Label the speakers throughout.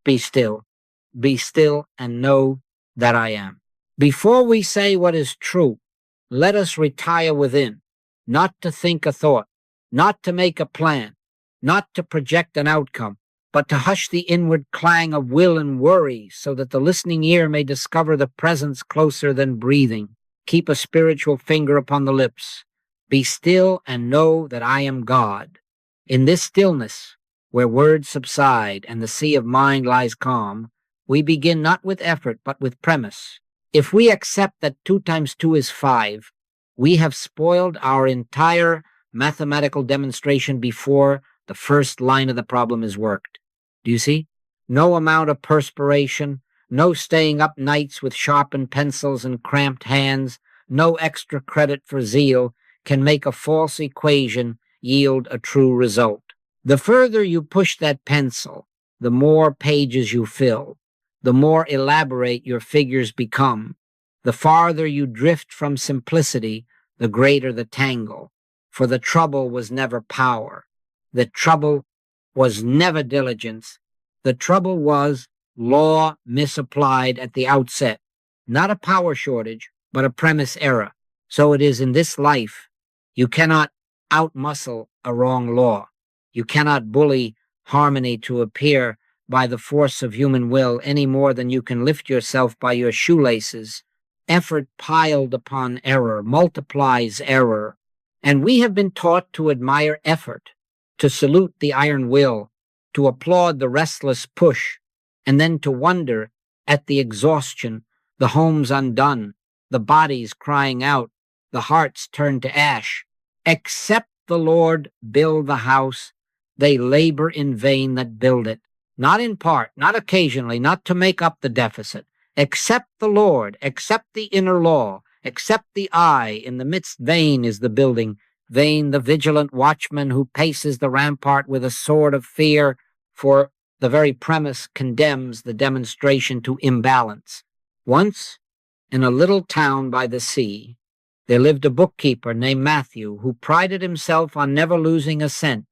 Speaker 1: Be still. Be still and know that I am. Before we say what is true, let us retire within, not to think a thought, not to make a plan, not to project an outcome, but to hush the inward clang of will and worry so that the listening ear may discover the presence closer than breathing. Keep a spiritual finger upon the lips. Be still and know that I am God. In this stillness, where words subside and the sea of mind lies calm, we begin not with effort but with premise. If we accept that 2 times 2 is 5, we have spoiled our entire mathematical demonstration before the first line of the problem is worked. Do you see? No amount of perspiration, no staying up nights with sharpened pencils and cramped hands, no extra credit for zeal can make a false equation yield a true result. The further you push that pencil, the more pages you fill, the more elaborate your figures become. The farther you drift from simplicity, the greater the tangle. For the trouble was never power. The trouble was never diligence. The trouble was law misapplied at the outset. Not a power shortage, but a premise error. So it is in this life. You cannot outmuscle a wrong law. You cannot bully harmony to appear by the force of human will any more than you can lift yourself by your shoelaces. Effort piled upon error multiplies error. And we have been taught to admire effort, to salute the iron will, to applaud the restless push, and then to wonder at the exhaustion, the homes undone, the bodies crying out, the hearts turned to ash. Except the Lord build the house, they labor in vain that build it. Not in part, not occasionally, not to make up the deficit. Except the Lord, except the inner law, except the eye, in the midst vain is the building, vain the vigilant watchman who paces the rampart with a sword of fear, for the very premise condemns the demonstration to imbalance. Once, in a little town by the sea, there lived a bookkeeper named Matthew who prided himself on never losing a cent.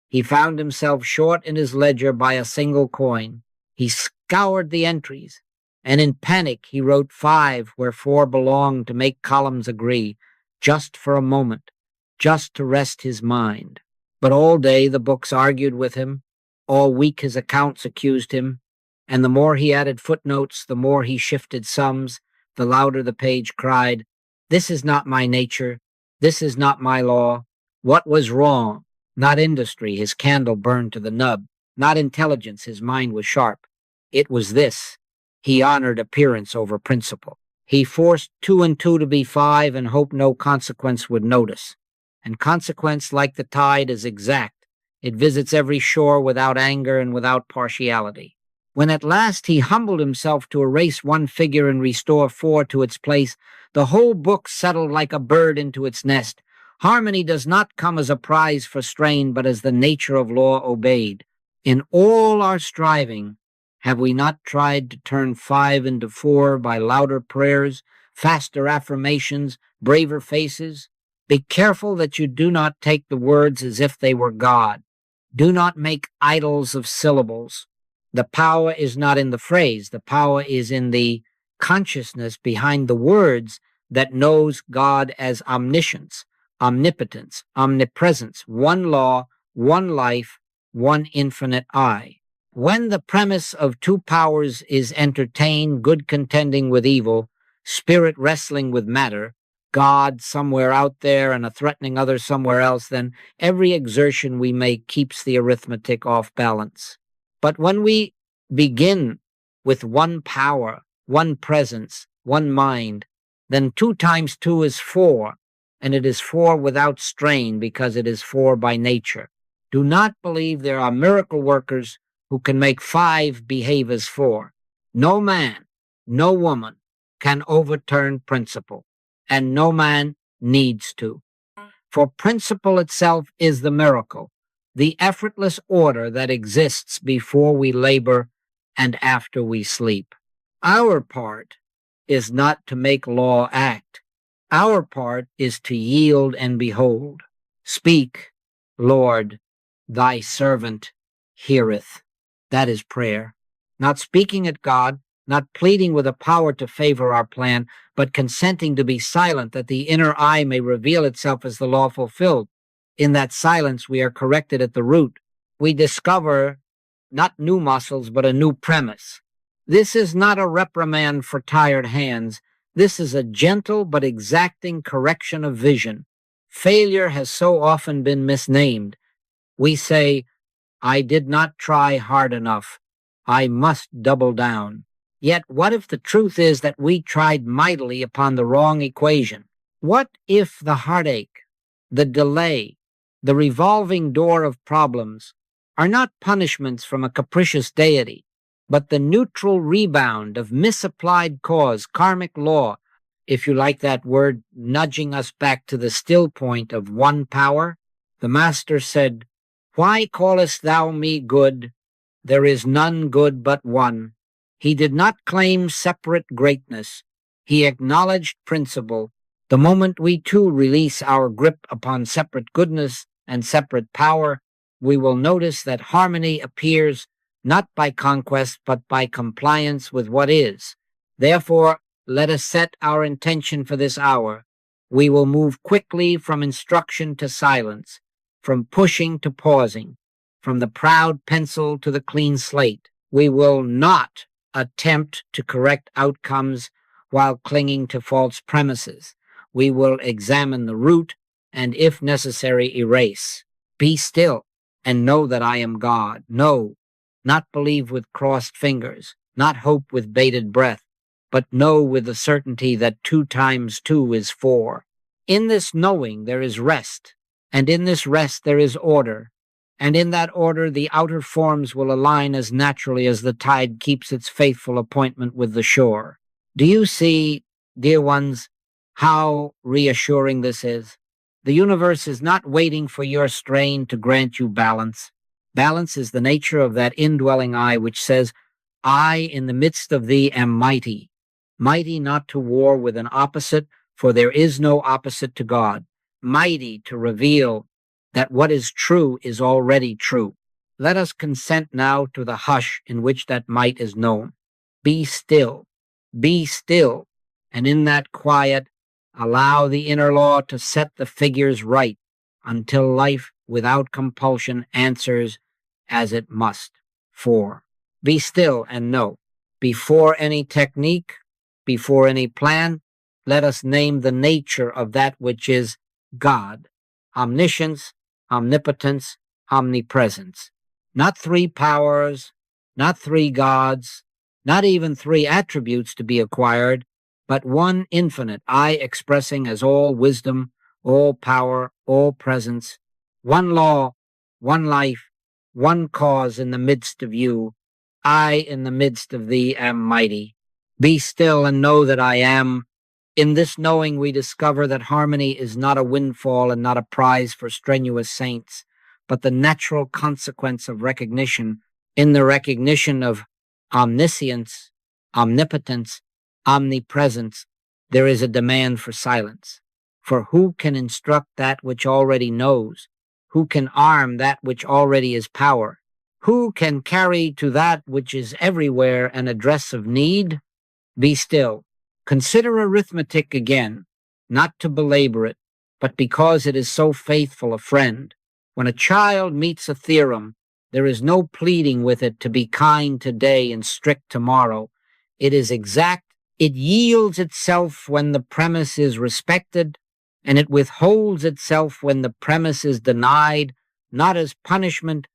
Speaker 1: He found himself short in his ledger by a single coin. He scoured the entries, and in panic he wrote 5 where 4 belonged to make columns agree, just for a moment, just to rest his mind. But all day the books argued with him, all week his accounts accused him, and the more he added footnotes, the more he shifted sums, the louder the page cried, "This is not my nature, this is not my law." What was wrong? Not industry, his candle burned to the nub. Not intelligence, his mind was sharp. It was this. He honored appearance over principle. He forced 2 and 2 to be 5 and hoped no consequence would notice. And consequence, like the tide, is exact. It visits every shore without anger and without partiality. When at last he humbled himself to erase 1 figure and restore 4 to its place, the whole book settled like a bird into its nest. Harmony does not come as a prize for strain, but as the nature of law obeyed. In all our striving, have we not tried to turn 5 into 4 by louder prayers, faster affirmations, braver faces? Be careful that you do not take the words as if they were God. Do not make idols of syllables. The power is not in the phrase. The power is in the consciousness behind the words that knows God as omniscience, omnipotence, omnipresence, one law, one life, one infinite I. When the premise of 2 powers is entertained, good contending with evil, spirit wrestling with matter, God somewhere out there and a threatening other somewhere else, then every exertion we make keeps the arithmetic off balance. But when we begin with 1 power, 1 presence, 1 mind, then 2 times 2 is 4, and it is 4 without strain because it is 4 by nature. Do not believe there are miracle workers who can make 5 behave as 4. No man, no woman can overturn principle, and no man needs to. For principle itself is the miracle, the effortless order that exists before we labor and after we sleep. Our part is not to make law act. Our part is to yield and behold. Speak, Lord, thy servant heareth. That is prayer. not speaking at God, not pleading with a power to favor our plan, but consenting to be silent that the inner eye may reveal itself as the law fulfilled. In that silence, we are corrected at the root. We discover not new muscles, but a new premise. This is not a reprimand for tired hands. This is a gentle but exacting correction of vision. Failure has so often been misnamed. We say, I did not try hard enough. I must double down. Yet what if the truth is that we tried mightily upon the wrong equation? What if the heartache, the delay, the revolving door of problems are not punishments from a capricious deity, but the neutral rebound of misapplied cause, karmic law, if you like that word, nudging us back to the still point of one power? The Master said, Why callest thou me good? There is none good but one. He did not claim separate greatness. He acknowledged principle. The moment we too release our grip upon separate goodness and separate power, we will notice that harmony appears not by conquest but by compliance with what is. Therefore, let us set our intention for this hour. We will move quickly from instruction to silence, from pushing to pausing, from the proud pencil to the clean slate. We will not attempt to correct outcomes while clinging to false premises. We will examine the root and, if necessary, erase. Be still and know that I am God. Know, not believe with crossed fingers, not hope with bated breath, but know with the certainty that 2 times 2 is 4. In this knowing there is rest, and in this rest there is order, and in that order the outer forms will align as naturally as the tide keeps its faithful appointment with the shore. Do you see, dear ones, how reassuring this is? The universe is not waiting for your strain to grant you balance. Balance is the nature of that indwelling eye which says, I in the midst of thee am mighty, mighty not to war with an opposite, for there is no opposite to God, mighty to reveal that what is true is already true. Let us consent now to the hush in which that might is known. Be still, and in that quiet, allow the inner law to set the figures right until life without compulsion answers as it must. 4. Be still and know. Before any technique, before any plan, let us name the nature of that which is God. Omniscience, omnipotence, omnipresence. Not 3 powers, not 3 gods, not even 3 attributes to be acquired, but one infinite I expressing as all wisdom, all power, all presence, one law, one life, one cause in the midst of you. I in the midst of thee am mighty. Be still and know that I am. In this knowing we discover that harmony is not a windfall and not a prize for strenuous saints, but the natural consequence of recognition. In the recognition of omniscience, omnipotence, omnipresence, there is a demand for silence. For who can instruct that which already knows? Who can arm that which already is power? Who can carry to that which is everywhere an address of need? Be still. Consider arithmetic again, not to belabor it, but because it is so faithful a friend. When a child meets a theorem, there is no pleading with it to be kind today and strict tomorrow. It is exact. It yields itself when the premise is respected, and it withholds itself when the premise is denied, not as punishment,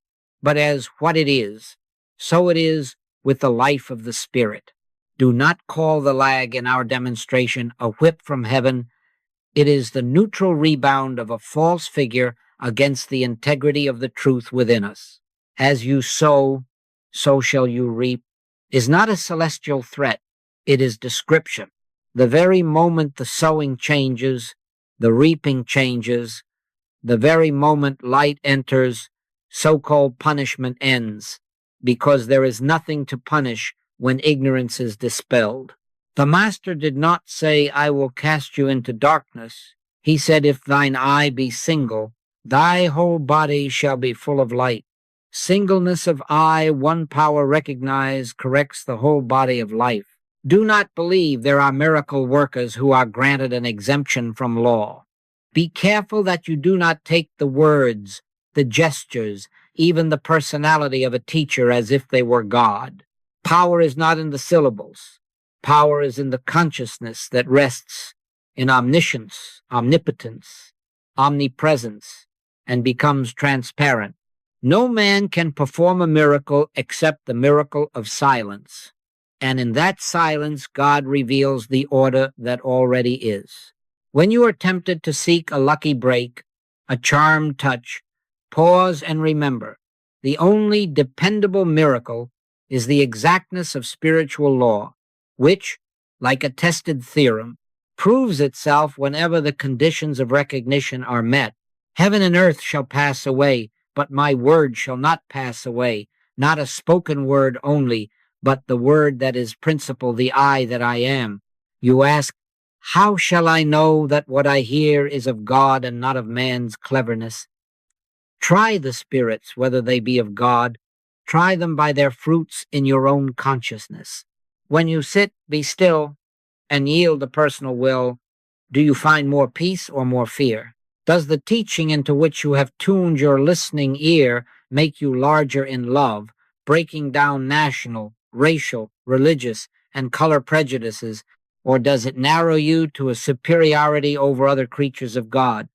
Speaker 1: but as what it is. So it is with the life of the Spirit. Do not call the lag in our demonstration a whip from heaven. It is the neutral rebound of a false figure against the integrity of the truth within us. As you sow, so shall you reap, is not a celestial threat. It is description. The very moment the sowing changes, the reaping changes. The very moment light enters, so-called punishment ends, because there is nothing to punish when ignorance is dispelled. The Master did not say, I will cast you into darkness. He said, if thine eye be single, thy whole body shall be full of light. Singleness of eye, one power recognized, corrects the whole body of life. Do not believe there are miracle workers who are granted an exemption from law. Be careful that you do not take the words, the gestures, even the personality of a teacher as if they were God. Power is not in the syllables. Power is in the consciousness that rests in omniscience, omnipotence, omnipresence, and becomes transparent. No man can perform a miracle except the miracle of silence. And in that silence, God reveals the order that already is. When you are tempted to seek a lucky break, a charmed touch, pause and remember, the only dependable miracle is the exactness of spiritual law, which, like a tested theorem, proves itself whenever the conditions of recognition are met. Heaven and earth shall pass away, but my word shall not pass away, not a spoken word only, but the word that is principle, the I that I am. You ask, how shall I know that what I hear is of God and not of man's cleverness? Try the spirits, whether they be of God. Try them by their fruits in your own consciousness. When you sit, be still, and yield the personal will, do you find more peace or more fear? Does the teaching into which you have tuned your listening ear make you larger in love, breaking down national, racial, religious, and color prejudices, or does it narrow you to a superiority over other creatures of God?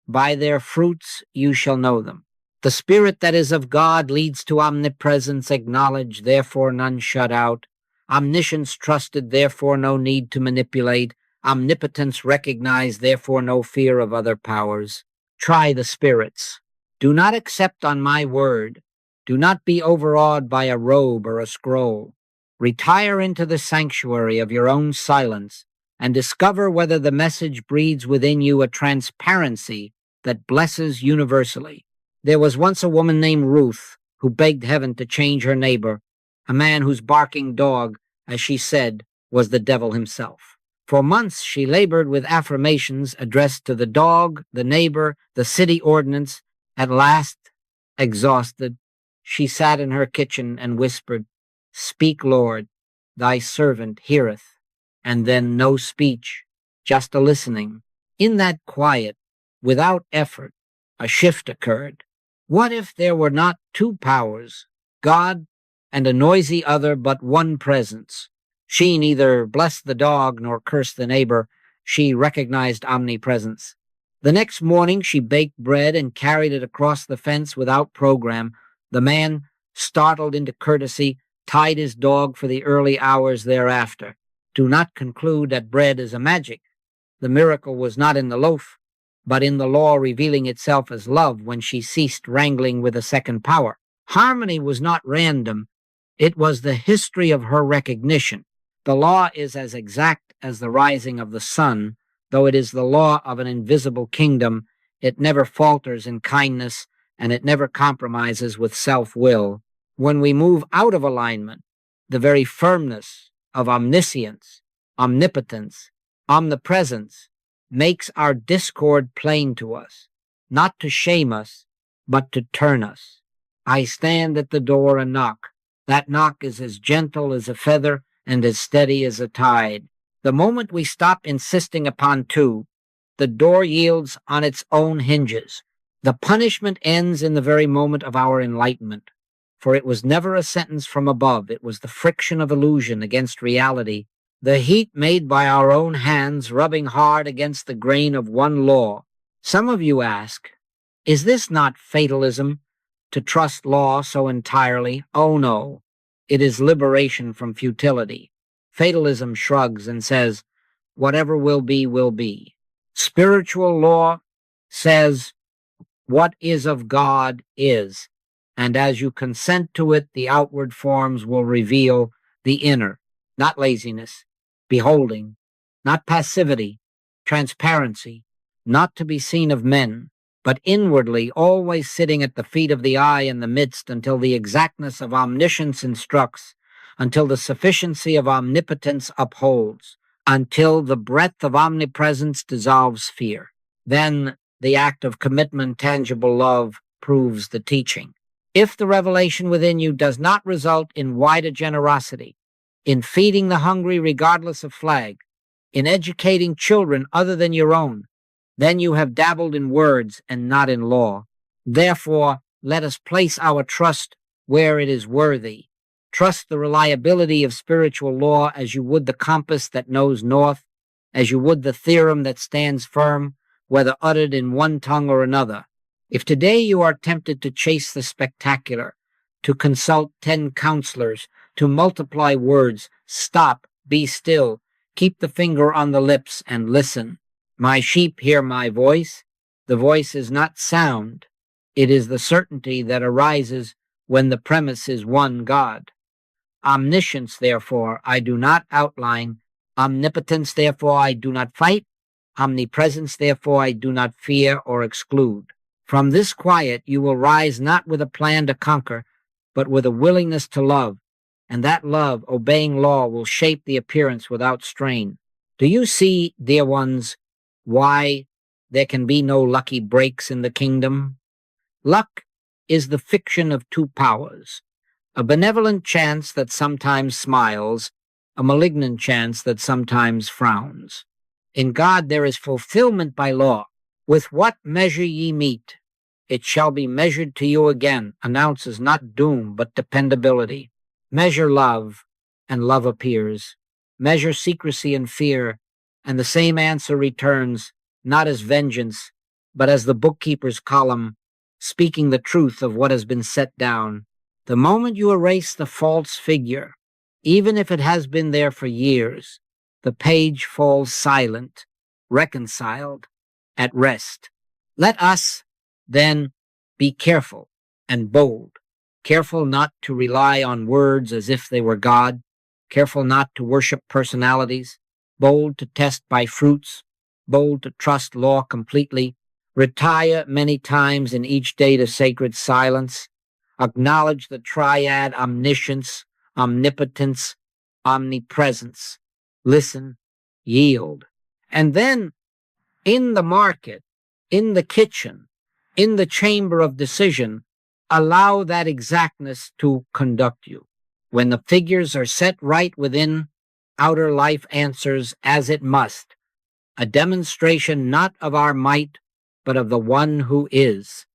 Speaker 1: By their fruits you shall know them. The spirit that is of God leads to omnipresence acknowledged, therefore none shut out. Omniscience trusted, therefore no need to manipulate. Omnipotence recognized, therefore no fear of other powers. Try the spirits. Do not accept on my word. Do not be overawed by a robe or a scroll. Retire into the sanctuary of your own silence and discover whether the message breeds within you a transparency that blesses universally. There was once a woman named Ruth who begged heaven to change her neighbor, a man whose barking dog, as she said, was the devil himself. For months she labored with affirmations addressed to the dog, the neighbor, the city ordinance. At last, exhausted, she sat in her kitchen and whispered, "Speak, Lord, thy servant heareth." And then no speech, just a listening. In that quiet, without effort, a shift occurred. What if there were not two powers, God and a noisy other, but one presence? She neither blessed the dog nor cursed the neighbor. She recognized omnipresence. The next morning she baked bread and carried it across the fence without program. The man, startled into courtesy, tied his dog for the early hours thereafter. Do not conclude that bread is a magic. The miracle was not in the loaf, but in the law revealing itself as love when she ceased wrangling with a second power. Harmony was not random. It was the history of her recognition. The law is as exact as the rising of the sun. Though it is the law of an invisible kingdom, it never falters in kindness, and it never compromises with self-will. When we move out of alignment, the very firmness of omniscience, omnipotence, omnipresence makes our discord plain to us, not to shame us, but to turn us. I stand at the door and knock. That knock is as gentle as a feather and as steady as a tide. The moment we stop insisting upon two, the door yields on its own hinges. The punishment ends in the very moment of our enlightenment, for it was never a sentence from above. It was the friction of illusion against reality, the heat made by our own hands rubbing hard against the grain of one law. Some of you ask, is this not fatalism, to trust law so entirely? Oh no, it is liberation from futility. Fatalism shrugs and says, whatever will be, will be. Spiritual law says, what is of God is, and as you consent to it, the outward forms will reveal the inner, not laziness, beholding, not passivity, transparency, not to be seen of men, but inwardly always sitting at the feet of the eye in the midst until the exactness of omniscience instructs, until the sufficiency of omnipotence upholds, until the breadth of omnipresence dissolves fear. Then the act of commitment, tangible love, proves the teaching. If the revelation within you does not result in wider generosity, in feeding the hungry regardless of flag, in educating children other than your own, then you have dabbled in words and not in law. Therefore, let us place our trust where it is worthy. Trust the reliability of spiritual law as you would the compass that knows north, as you would the theorem that stands firm, whether uttered in one tongue or another. If today you are tempted to chase the spectacular, to consult 10 counselors, to multiply words, stop, be still, keep the finger on the lips, and listen. My sheep hear my voice. The voice is not sound. It is the certainty that arises when the premise is one God. Omniscience, therefore, I do not outline. Omnipotence, therefore, I do not fight. Omnipresence, therefore, I do not fear or exclude. From this quiet you will rise not with a plan to conquer, but with a willingness to love, and that love, obeying law, will shape the appearance without strain. Do you see, dear ones, why there can be no lucky breaks in the kingdom? Luck is the fiction of two powers, a benevolent chance that sometimes smiles, a malignant chance that sometimes frowns. In God there is fulfillment by law. With what measure ye meet, it shall be measured to you again, announces not doom, but dependability. Measure love, and love appears. Measure secrecy and fear, and the same answer returns, not as vengeance, but as the bookkeeper's column, speaking the truth of what has been set down. The moment you erase the false figure, even if it has been there for years, the page falls silent, reconciled, at rest. Let us, then, be careful and bold, careful not to rely on words as if they were God, careful not to worship personalities, bold to test by fruits, bold to trust law completely, retire many times in each day to sacred silence, acknowledge the triad omniscience, omnipotence, omnipresence, listen, yield, and then in the market, in the kitchen, in the chamber of decision, allow that exactness to conduct you. When the figures are set right within, outer life answers as it must, a demonstration not of our might, but of the one who is.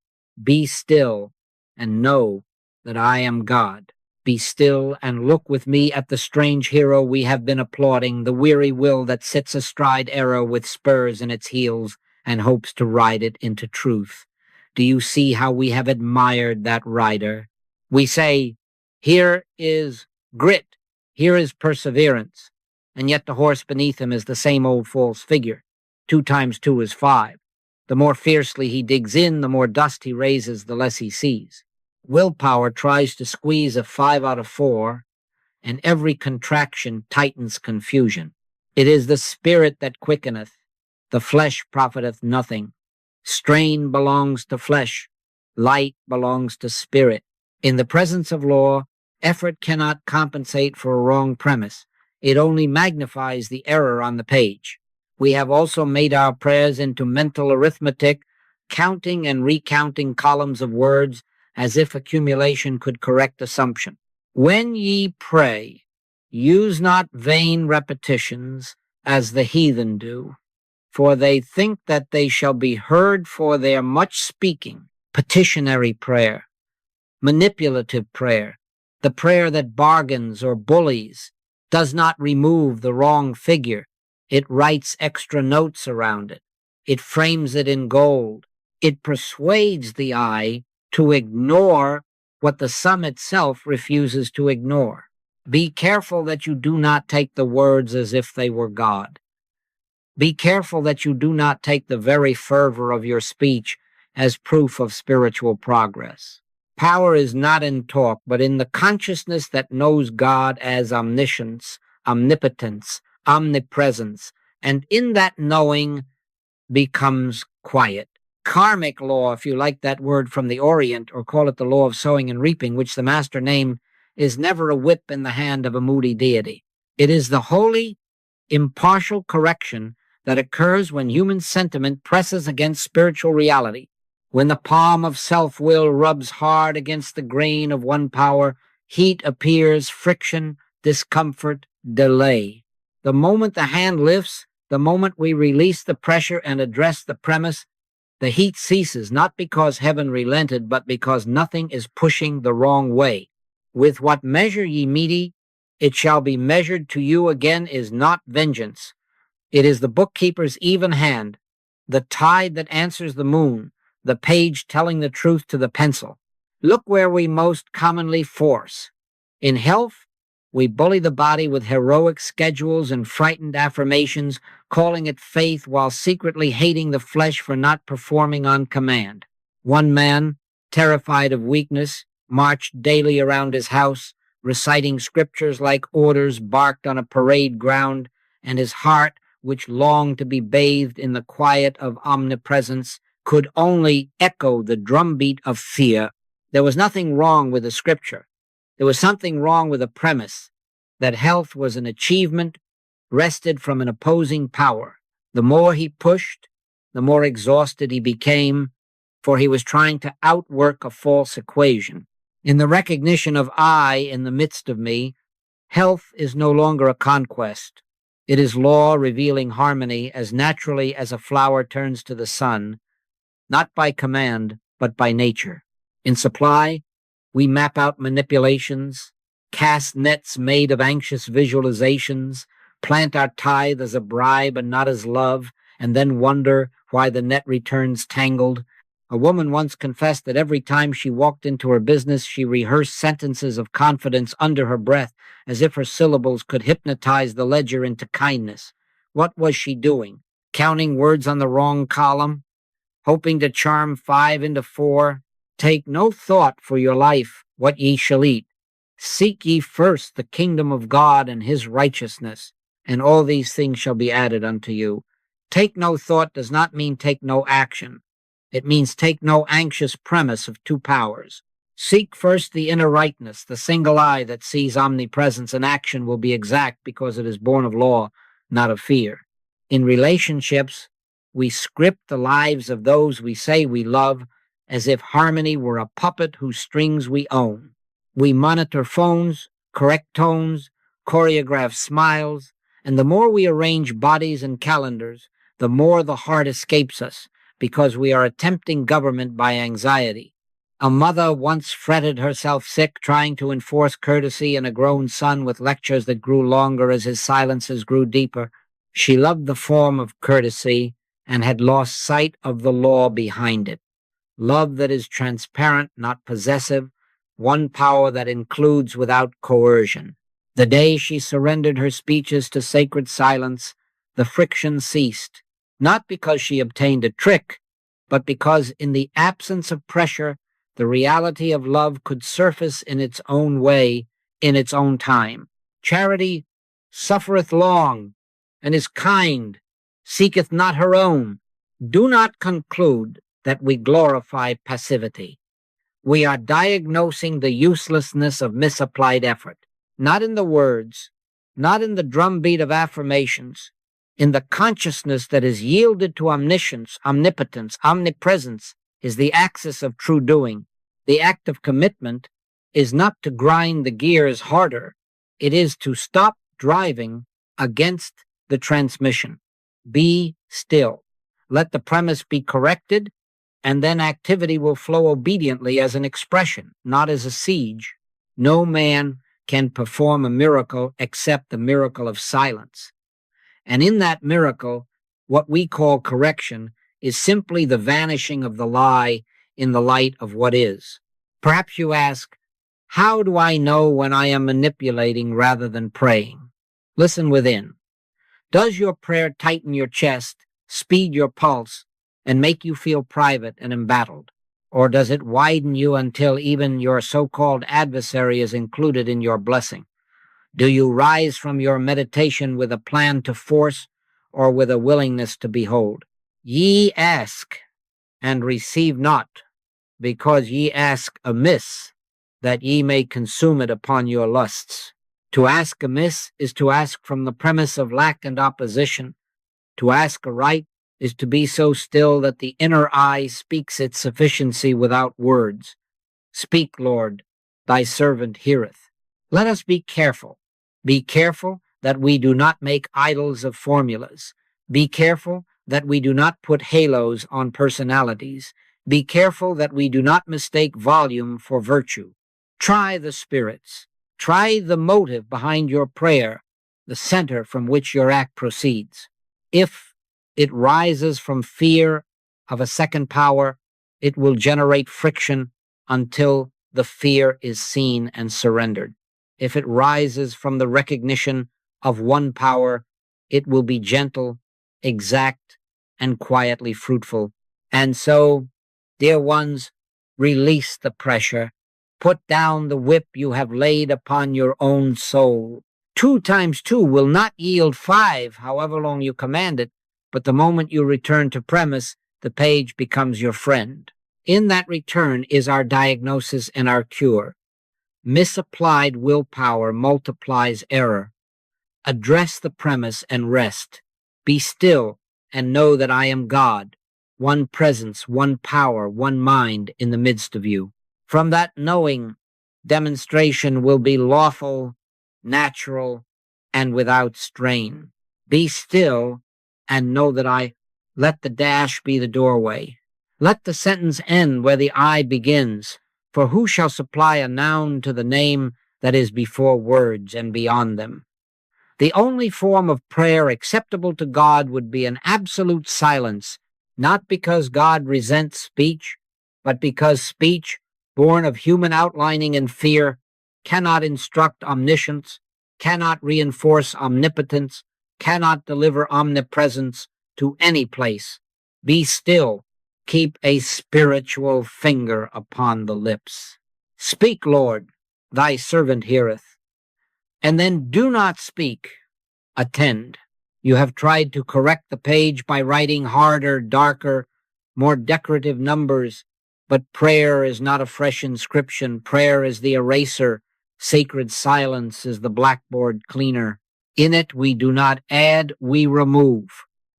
Speaker 1: Be still and know that I am God. Be still and look with me at the strange hero we have been applauding, the weary will that sits astride error with spurs in its heels and hopes to ride it into truth. Do you see how we have admired that rider? We say, here is grit, here is perseverance, and yet the horse beneath him is the same old false figure. 2 times 2 is 5. The more fiercely he digs in, the more dust he raises, the less he sees. Willpower tries to squeeze a 5 out of 4, and every contraction tightens confusion. It is the spirit that quickeneth, the flesh profiteth nothing. Strain belongs to flesh, light belongs to spirit. In the presence of law, effort cannot compensate for a wrong premise. It only magnifies the error on the page. We have also made our prayers into mental arithmetic, counting and recounting columns of words as if accumulation could correct assumption. When ye pray, use not vain repetitions as the heathen do, for they think that they shall be heard for their much speaking. Petitionary prayer, manipulative prayer, the prayer that bargains or bullies, does not remove the wrong figure. It writes extra notes around it. It frames it in gold. It persuades the eye to ignore what the sum itself refuses to ignore. Be careful that you do not take the words as if they were God. Be careful that you do not take the very fervor of your speech as proof of spiritual progress. Power is not in talk, but in the consciousness that knows God as omniscience, omnipotence, omnipresence, and in that knowing becomes quiet. Karmic law, if you like that word from the Orient, or call it the law of sowing and reaping, which the master named, is never a whip in the hand of a moody deity. It is the holy, impartial correction that occurs when human sentiment presses against spiritual reality. When the palm of self-will rubs hard against the grain of one power, heat appears, friction, discomfort, delay. The moment the hand lifts, the moment we release the pressure and address the premise, the heat ceases, not because heaven relented, but because nothing is pushing the wrong way. With what measure ye mete, it shall be measured to you again is not vengeance. It is the bookkeeper's even hand, the tide that answers the moon, the page telling the truth to the pencil. Look where we most commonly force. In health, we bully the body with heroic schedules and frightened affirmations, calling it faith while secretly hating the flesh for not performing on command. One man, terrified of weakness, marched daily around his house, reciting scriptures like orders barked on a parade ground, and his heart, which longed to be bathed in the quiet of omnipresence, could only echo the drumbeat of fear. There was nothing wrong with the scripture. There was something wrong with the premise that health was an achievement wrested from an opposing power. The more he pushed, the more exhausted he became, for he was trying to outwork a false equation. In the recognition of I in the midst of me, health is no longer a conquest. It is law revealing harmony as naturally as a flower turns to the sun, not by command, but by nature. In supply, we map out manipulations, cast nets made of anxious visualizations, plant our tithe as a bribe and not as love, and then wonder why the net returns tangled. A woman once confessed that every time she walked into her business, she rehearsed sentences of confidence under her breath, as if her syllables could hypnotize the ledger into kindness. What was she doing? Counting words on the wrong column? Hoping to charm 5 into 4? Take no thought for your life, what ye shall eat. Seek ye first the kingdom of God and his righteousness, and all these things shall be added unto you. Take no thought does not mean take no action. It means take no anxious premise of two powers. Seek first the inner rightness, the single eye that sees omnipresence, and action will be exact because it is born of law, not of fear. In relationships, we script the lives of those we say we love as if harmony were a puppet whose strings we own. We monitor phones, correct tones, choreograph smiles, and the more we arrange bodies and calendars, the more the heart escapes us, because we are attempting government by anxiety. A mother once fretted herself sick trying to enforce courtesy in a grown son with lectures that grew longer as his silences grew deeper. She loved the form of courtesy and had lost sight of the law behind it. Love that is transparent, not possessive, one power that includes without coercion. The day she surrendered her speeches to sacred silence, the friction ceased, not because she obtained a trick, but because in the absence of pressure, the reality of love could surface in its own way, in its own time. Charity suffereth long, and is kind, seeketh not her own. Do not conclude that we glorify passivity. We are diagnosing the uselessness of misapplied effort, not in the words, not in the drumbeat of affirmations, in the consciousness that is yielded to omniscience, omnipotence, omnipresence is the axis of true doing. The act of commitment is not to grind the gears harder. It is to stop driving against the transmission. Be still. Let the premise be corrected, and then activity will flow obediently as an expression, not as a siege. No man can perform a miracle except the miracle of silence. And in that miracle, what we call correction is simply the vanishing of the lie in the light of what is. Perhaps you ask, how do I know when I am manipulating rather than praying? Listen within. Does your prayer tighten your chest, speed your pulse, and make you feel private and embattled? Or does it widen you until even your so-called adversary is included in your blessing? Do you rise from your meditation with a plan to force or with a willingness to behold? Ye ask and receive not, because ye ask amiss, that ye may consume it upon your lusts. To ask amiss is to ask from the premise of lack and opposition. To ask aright is to be so still that the inner eye speaks its sufficiency without words. Speak, Lord, thy servant heareth. Let us be careful. Be careful that we do not make idols of formulas. Be careful that we do not put halos on personalities. Be careful that we do not mistake volume for virtue. Try the spirits. Try the motive behind your prayer, the center from which your act proceeds. If it rises from fear of a second power, it will generate friction until the fear is seen and surrendered. If it rises from the recognition of one power, it will be gentle, exact, and quietly fruitful. And so, dear ones, release the pressure. Put down the whip you have laid upon your own soul. 2 times 2 will not yield 5, however long you command it, but the moment you return to premise, the page becomes your friend. In that return is our diagnosis and our cure. Misapplied willpower multiplies error. Address the premise and rest. Be still and know that I am God, one presence, one power, one mind in the midst of you. From that knowing, demonstration will be lawful, natural, and without strain. Be still and know that I let the dash be the doorway. Let the sentence end where the I begins. For who shall supply a noun to the name that is before words and beyond them? The only form of prayer acceptable to God would be an absolute silence, not because God resents speech, but because speech, born of human outlining and fear, cannot instruct omniscience, cannot reinforce omnipotence, cannot deliver omnipresence to any place. Be still. Keep a spiritual finger upon the lips. Speak, Lord, thy servant heareth. And then do not speak. Attend. You have tried to correct the page by writing harder, darker, more decorative numbers, but prayer is not a fresh inscription. Prayer is the eraser. Sacred silence is the blackboard cleaner. In it we do not add, we remove.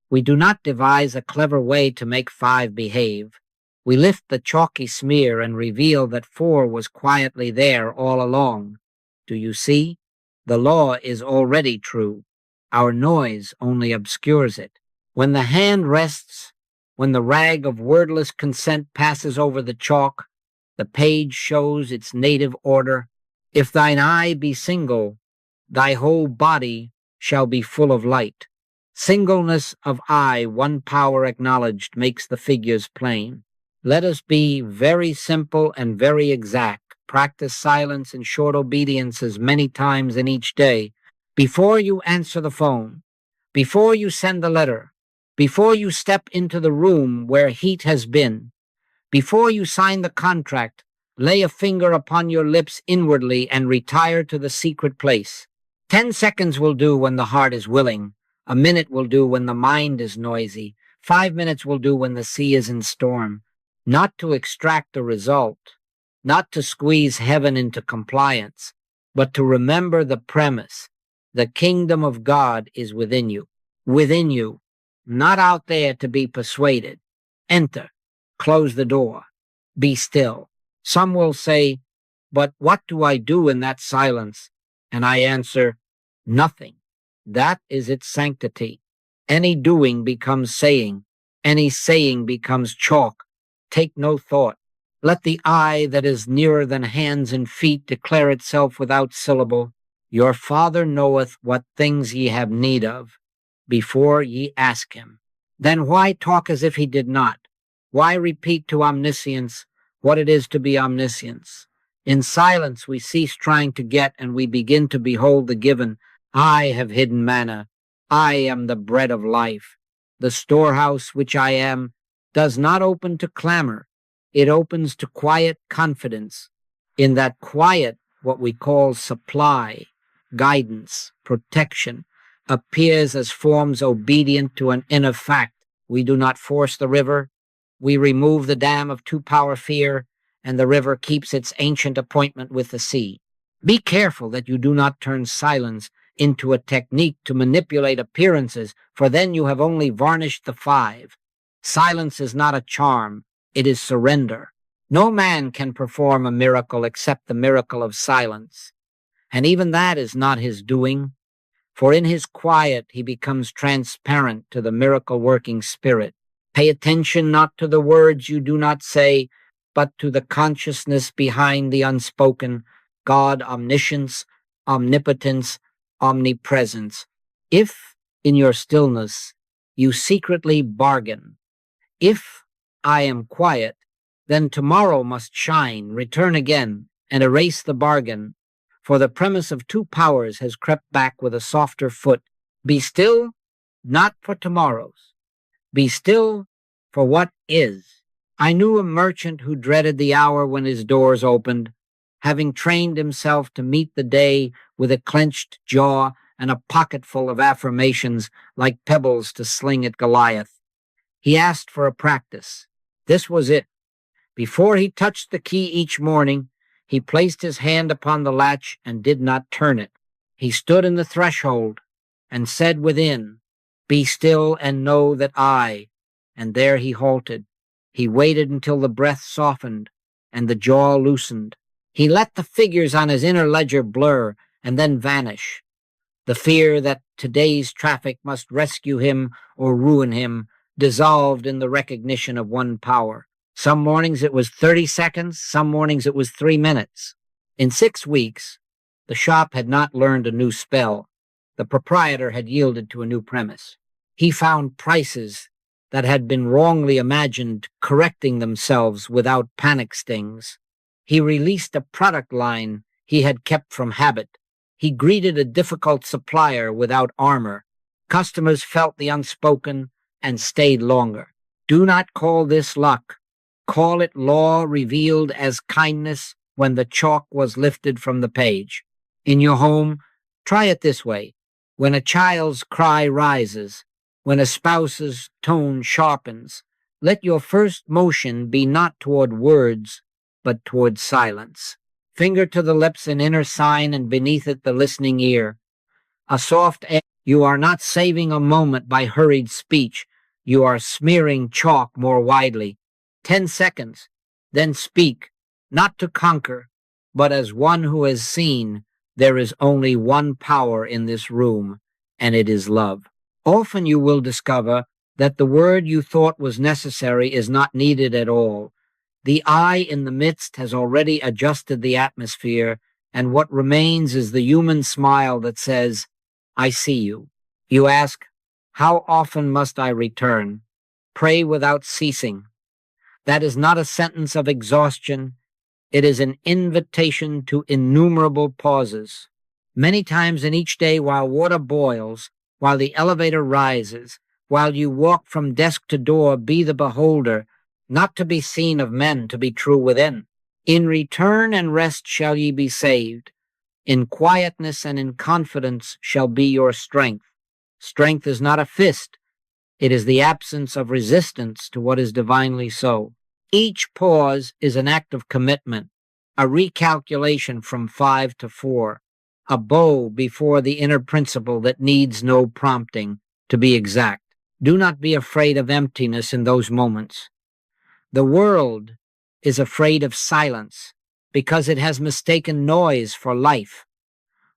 Speaker 1: We do not devise a clever way to make 5 behave. We lift the chalky smear and reveal that 4 was quietly there all along. Do you see? The law is already true. Our noise only obscures it. When the hand rests, when the rag of wordless consent passes over the chalk, the page shows its native order. If thine eye be single, thy whole body shall be full of light. Singleness of eye, one power acknowledged, makes the figures plain. Let us be very simple and very exact. Practice silence and short obediences many times in each day. Before you answer the phone, before you send the letter, before you step into the room where heat has been, before you sign the contract, lay a finger upon your lips inwardly and retire to the secret place. 10 seconds will do when the heart is willing. A minute will do when the mind is noisy. 5 minutes will do when the sea is in storm. Not to extract the result, not to squeeze heaven into compliance, but to remember the premise. The kingdom of God is within you, not out there to be persuaded. Enter, close the door, be still. Some will say, but what do I do in that silence? And I answer, nothing. That is its sanctity. Any doing becomes saying. Any saying becomes chalk. Take no thought. Let the eye that is nearer than hands and feet declare itself without syllable. Your Father knoweth what things ye have need of, before ye ask him. Then why talk as if he did not? Why repeat to omniscience what it is to be omniscience? In silence we cease trying to get, and we begin to behold the given. I have hidden manna. I am the bread of life. The storehouse which I am does not open to clamor. It opens to quiet confidence. In that quiet, what we call supply, guidance, protection, appears as forms obedient to an inner fact. We do not force the river. We remove the dam of 2-power fear, and the river keeps its ancient appointment with the sea. Be careful that you do not turn silence into a technique to manipulate appearances, for then you have only varnished the five. Silence is not a charm, it is surrender. No man can perform a miracle except the miracle of silence, and even that is not his doing, for in his quiet he becomes transparent to the miracle-working Spirit. Pay attention not to the words you do not say, but to the consciousness behind the unspoken, God, omniscience, omnipotence, omnipresence. If, in your stillness, you secretly bargain, if I am quiet, then tomorrow must shine, return again, and erase the bargain, for the premise of two powers has crept back with a softer foot. Be still, not for tomorrows. Be still for what is. I knew a merchant who dreaded the hour when his doors opened, having trained himself to meet the day with a clenched jaw and a pocketful of affirmations like pebbles to sling at Goliath. He asked for a practice. This was it. Before he touched the key each morning, he placed his hand upon the latch and did not turn it. He stood in the threshold and said within, "Be still and know that I," and there he halted. He waited until the breath softened and the jaw loosened. He let the figures on his inner ledger blur and then vanish. The fear that today's traffic must rescue him or ruin him dissolved in the recognition of one power. Some mornings it was 30 seconds, some mornings it was 3 minutes. In 6 weeks, the shop had not learned a new spell. The proprietor had yielded to a new premise. He found prices that had been wrongly imagined correcting themselves without panic stings. He released a product line he had kept from habit. He greeted a difficult supplier without armor. Customers felt the unspoken and stayed longer. Do not call this luck. Call it law revealed as kindness when the chalk was lifted from the page. In your home, try it this way. When a child's cry rises, when a spouse's tone sharpens, let your first motion be not toward words, but toward silence. Finger to the lips an inner sign, and beneath it the listening ear. A soft edge. You are not saving a moment by hurried speech. You are smearing chalk more widely. 10 seconds, then speak, not to conquer, but as one who has seen there is only one power in this room, and it is love. Often you will discover that the word you thought was necessary is not needed at all. The I in the midst has already adjusted the atmosphere, and what remains is the human smile that says, I see you. You ask, how often must I return? Pray without ceasing. That is not a sentence of exhaustion. It is an invitation to innumerable pauses. Many times in each day while water boils, while the elevator rises, while you walk from desk to door, be the beholder, not to be seen of men, to be true within. In return and rest shall ye be saved. In quietness and in confidence shall be your strength. Strength is not a fist. It is the absence of resistance to what is divinely so. Each pause is an act of commitment, a recalculation from 5 to 4, a bow before the inner principle that needs no prompting, to be exact. Do not be afraid of emptiness in those moments. The world is afraid of silence because it has mistaken noise for life.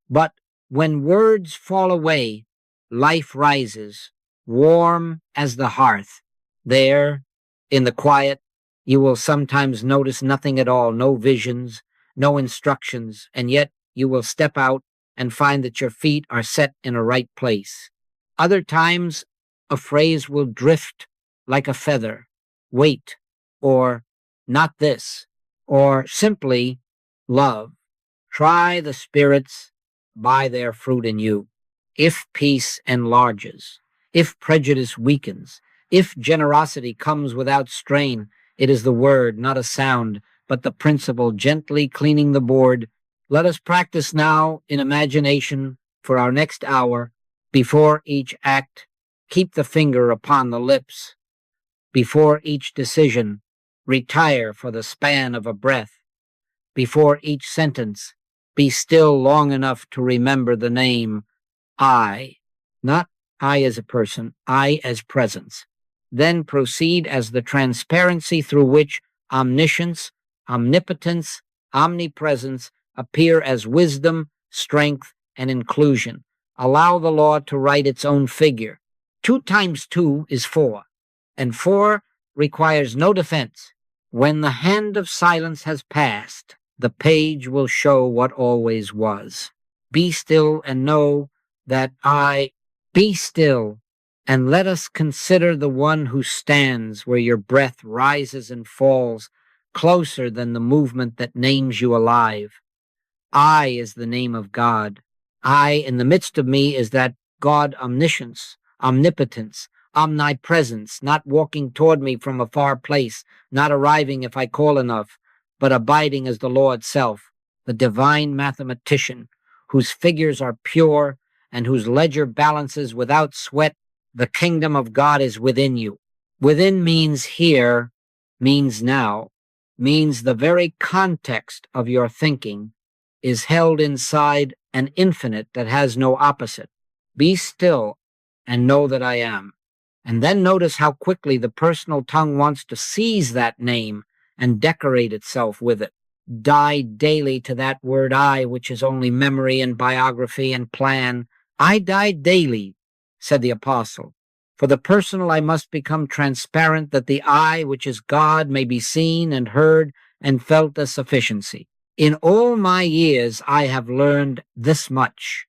Speaker 1: But when words fall away, life rises, warm as the hearth. There, in the quiet, you will sometimes notice nothing at all, no visions, no instructions, and yet you will step out and find that your feet are set in a right place. Other times, a phrase will drift like a feather, wait, or not this, or simply love. Try the spirits by their fruit in you. If peace enlarges, if prejudice weakens, if generosity comes without strain, it is the word, not a sound, but the principle gently cleaning the board. Let us practice now in imagination for our next hour. Before each act, keep the finger upon the lips. Before each decision, retire for the span of a breath. Before each sentence, be still long enough to remember the name I, not I as a person, I as presence. Then proceed as the transparency through which omniscience, omnipotence, omnipresence appear as wisdom, strength, and inclusion. Allow the law to write its own figure. 2 times 2 is 4, and 4 requires no defense. When the hand of silence has passed, the page will show what always was. Be still and know that be still, and let us consider the one who stands where your breath rises and falls, closer than the movement that names you alive. I is the name of God. I, in the midst of me, is that God omniscience, omnipotence, omnipresence, not walking toward me from a far place, not arriving if I call enough, but abiding as the law itself, the divine mathematician, whose figures are pure and whose ledger balances without sweat. The kingdom of God is within you. Within means here, means now, means the very context of your thinking is held inside an infinite that has no opposite. Be still and know that I am. And then notice how quickly the personal tongue wants to seize that name and decorate itself with it. Die daily to that word I, which is only memory and biography and plan. I die daily, said the apostle. For the personal I must become transparent, that the I, which is God, may be seen and heard and felt as sufficiency. In all my years I have learned this much.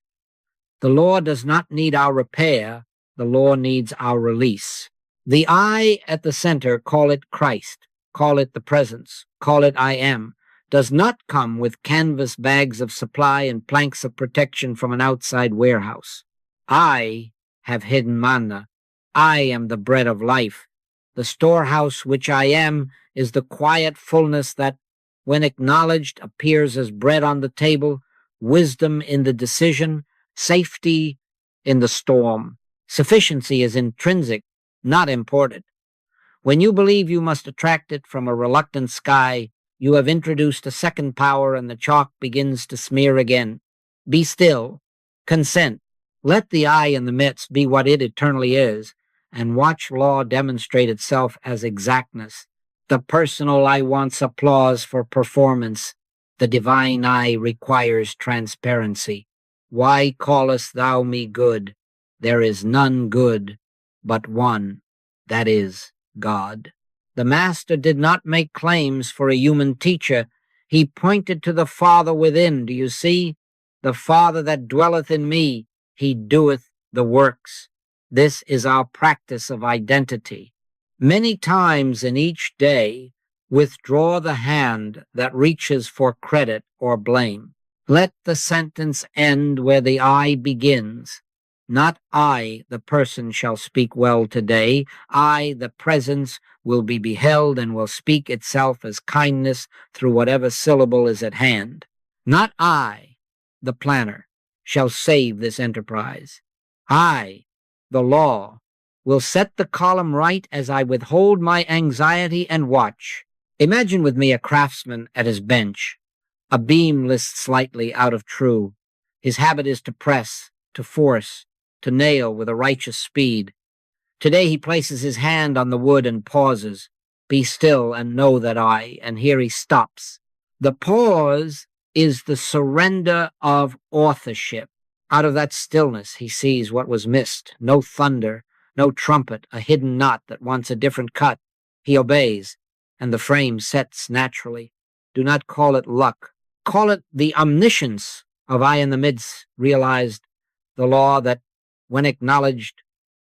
Speaker 1: The law does not need our repair, the law needs our release. The I at the center, call it Christ, call it the presence, call it I am, does not come with canvas bags of supply and planks of protection from an outside warehouse. I have hidden manna. I am the bread of life. The storehouse which I am is the quiet fullness that, when acknowledged, appears as bread on the table, wisdom in the decision, safety in the storm. Sufficiency is intrinsic, not imported. When you believe you must attract it from a reluctant sky, you have introduced a second power and the chalk begins to smear again. Be still. Consent. Let the I in the midst be what it eternally is, and watch law demonstrate itself as exactness. The personal I wants applause for performance. The divine I requires transparency. Why callest thou me good? There is none good but one, that is, God. The Master did not make claims for a human teacher. He pointed to the Father within. Do you see? The Father that dwelleth in me, he doeth the works. This is our practice of identity. Many times in each day, withdraw the hand that reaches for credit or blame. Let the sentence end where the I begins. Not I, the person, shall speak well today. I, the presence, will be beheld and will speak itself as kindness through whatever syllable is at hand. Not I, the planner, shall save this enterprise. I, the law, will set the column right as I withhold my anxiety and watch. Imagine with me a craftsman at his bench. A beam lists slightly out of true. His habit is to press, to force, to nail with a righteous speed. Today he places his hand on the wood and pauses. Be still and know that I, and here he stops. The pause is the surrender of authorship. Out of that stillness he sees what was missed. No thunder, no trumpet, a hidden knot that wants a different cut. He obeys, and the frame sets naturally. Do not call it luck. Call it the omniscience of I in the midst, realized, the law that, when acknowledged,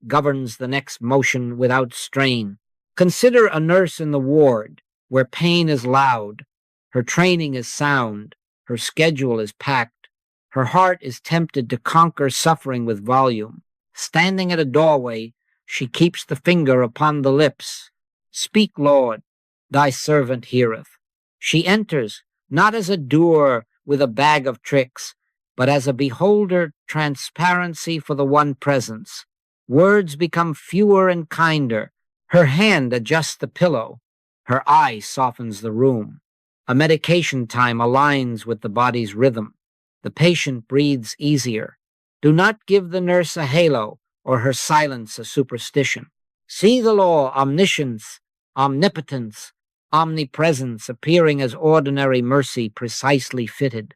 Speaker 1: governs the next motion without strain. Consider a nurse in the ward, where pain is loud, her training is sound, her schedule is packed, her heart is tempted to conquer suffering with volume. Standing at a doorway, she keeps the finger upon the lips. Speak, Lord, thy servant heareth. She enters, not as a doer with a bag of tricks, but as a beholder, transparency for the one presence. Words become fewer and kinder. Her hand adjusts the pillow. Her eye softens the room. A medication time aligns with the body's rhythm. The patient breathes easier. Do not give the nurse a halo or her silence a superstition. See the law, omniscience, omnipotence, omnipresence appearing as ordinary mercy precisely fitted.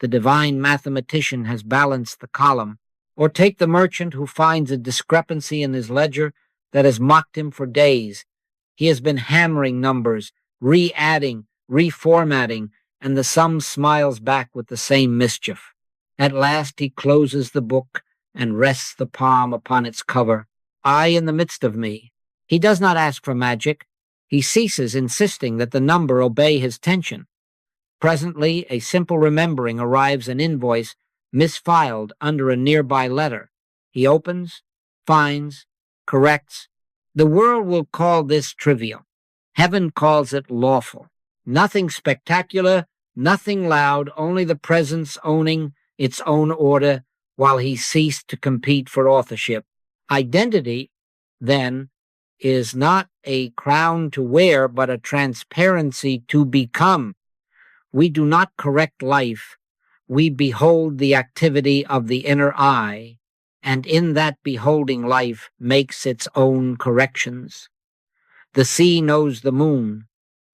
Speaker 1: The divine mathematician has balanced the column. Or take the merchant who finds a discrepancy in his ledger that has mocked him for days. He has been hammering numbers, re-adding, reformatting, and the sum smiles back with the same mischief. At last he closes the book and rests the palm upon its cover. I in the midst of me. He does not ask for magic. He ceases insisting that the number obey his tension. Presently, a simple remembering arrives, an invoice misfiled under a nearby letter. He opens, finds, corrects. The world will call this trivial. Heaven calls it lawful. Nothing spectacular, nothing loud, only the presence owning its own order while he ceased to compete for authorship. Identity, then, is not a crown to wear, but a transparency to become. We do not correct life. We behold the activity of the inner eye, and in that beholding life makes its own corrections. The sea knows the moon,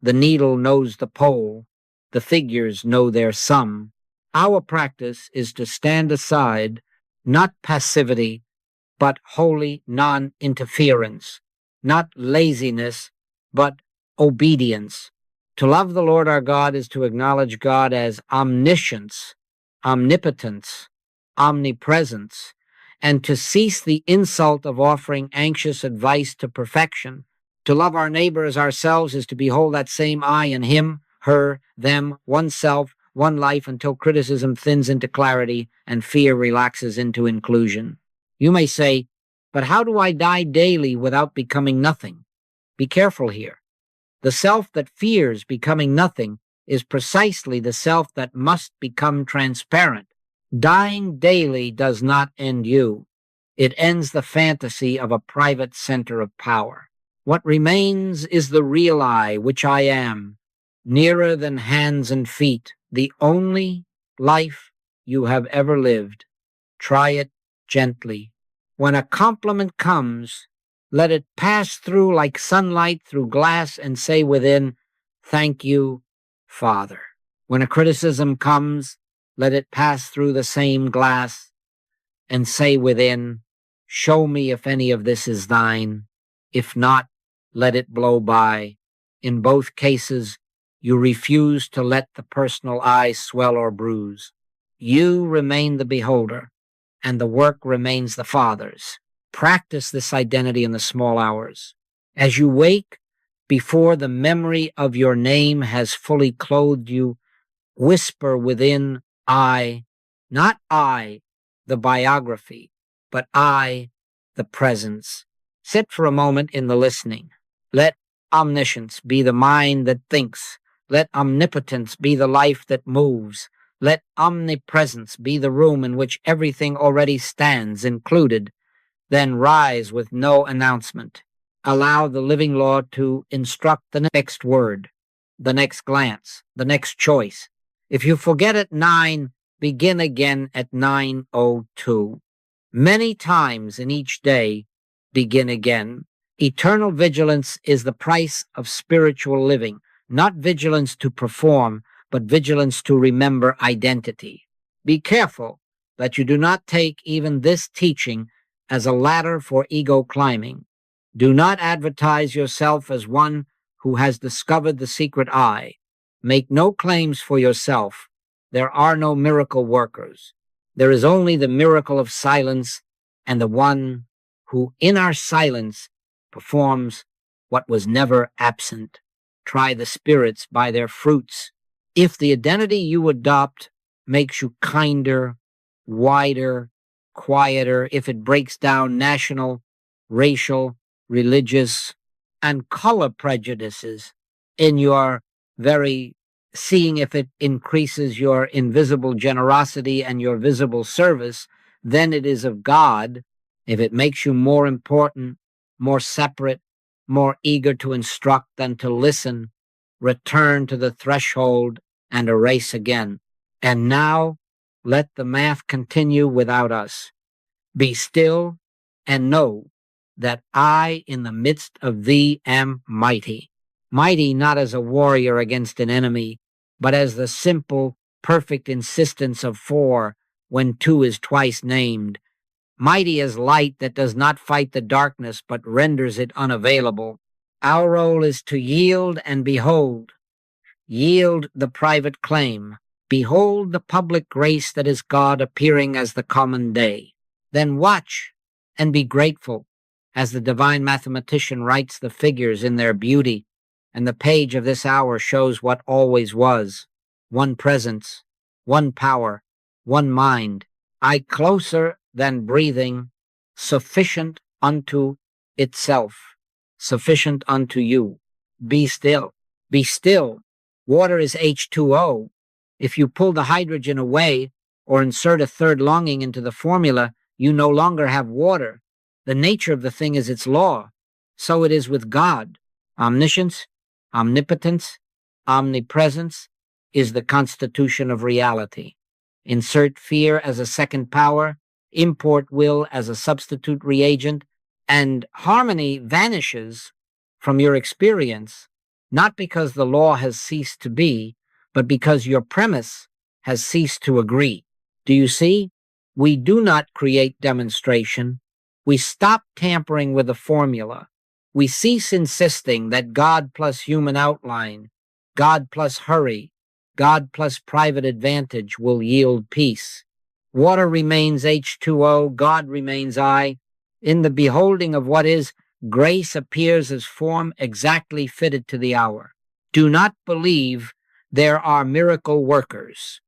Speaker 1: the needle knows the pole, the figures know their sum. Our practice is to stand aside, not passivity, but holy non-interference, not laziness, but obedience. To love the Lord our God is to acknowledge God as omniscience, omnipotence, omnipresence, and to cease the insult of offering anxious advice to perfection. To love our neighbor as ourselves is to behold that same I in him, her, them, oneself, one life, until criticism thins into clarity and fear relaxes into inclusion. You may say, but how do I die daily without becoming nothing? Be careful here. The self that fears becoming nothing is precisely the self that must become transparent. Dying daily does not end you. It ends the fantasy of a private center of power. What remains is the real I, which I am, nearer than hands and feet, the only life you have ever lived. Try it gently. When a compliment comes, let it pass through like sunlight through glass and say within, thank you, Father. When a criticism comes, let it pass through the same glass and say within, show me if any of this is thine. If not, let it blow by. In both cases, you refuse to let the personal eye swell or bruise. You remain the beholder, and the work remains the Father's. Practice this identity in the small hours. As you wake, before the memory of your name has fully clothed you, whisper within I, not I, the biography, but I, the presence. Sit for a moment in the listening. Let omniscience be the mind that thinks. Let omnipotence be the life that moves. Let omnipresence be the room in which everything already stands, included. Then rise with no announcement. Allow the living law to instruct the next word, the next glance, the next choice. If you forget at 9, begin again at 9:02. Many times in each day, begin again. Eternal vigilance is the price of spiritual living, not vigilance to perform, but vigilance to remember identity. Be careful that you do not take even this teaching as a ladder for ego climbing. Do not advertise yourself as one who has discovered the secret I. Make no claims for yourself. There are no miracle workers. There is only the miracle of silence and the one who in our silence performs what was never absent. Try the spirits by their fruits. If the identity you adopt makes you kinder, wider, quieter, if it breaks down national, racial, religious, and color prejudices in your very seeing, if it increases your invisible generosity and your visible service, then it is of God. If it makes you more important, more separate, more eager to instruct than to listen, return to the threshold and erase again. And now let the math continue without us. Be still and know that I in the midst of thee am mighty. Mighty not as a warrior against an enemy, but as the simple, perfect insistence of four when two is twice named. Mighty as light that does not fight the darkness, but renders it unavailable. Our role is to yield and behold. Yield the private claim. Behold the public grace that is God appearing as the common day. Then watch and be grateful as the divine mathematician writes the figures in their beauty, and the page of this hour shows what always was: one presence, one power, one mind, I closer than breathing, sufficient unto itself, sufficient unto you. Be still. Be still. Water is H2O. If you pull the hydrogen away or insert a third longing into the formula, you no longer have water. The nature of the thing is its law. So it is with God. Omniscience, omnipotence, omnipresence is the constitution of reality. Insert fear as a second power, import will as a substitute reagent, and harmony vanishes from your experience, not because the law has ceased to be, but because your premise has ceased to agree. Do you see? We do not create demonstration. We stop tampering with the formula. We cease insisting that God plus human outline, God plus hurry, God plus private advantage will yield peace. Water remains H2O, God remains I. In the beholding of what is, grace appears as form exactly fitted to the hour. Do not believe there are miracle workers.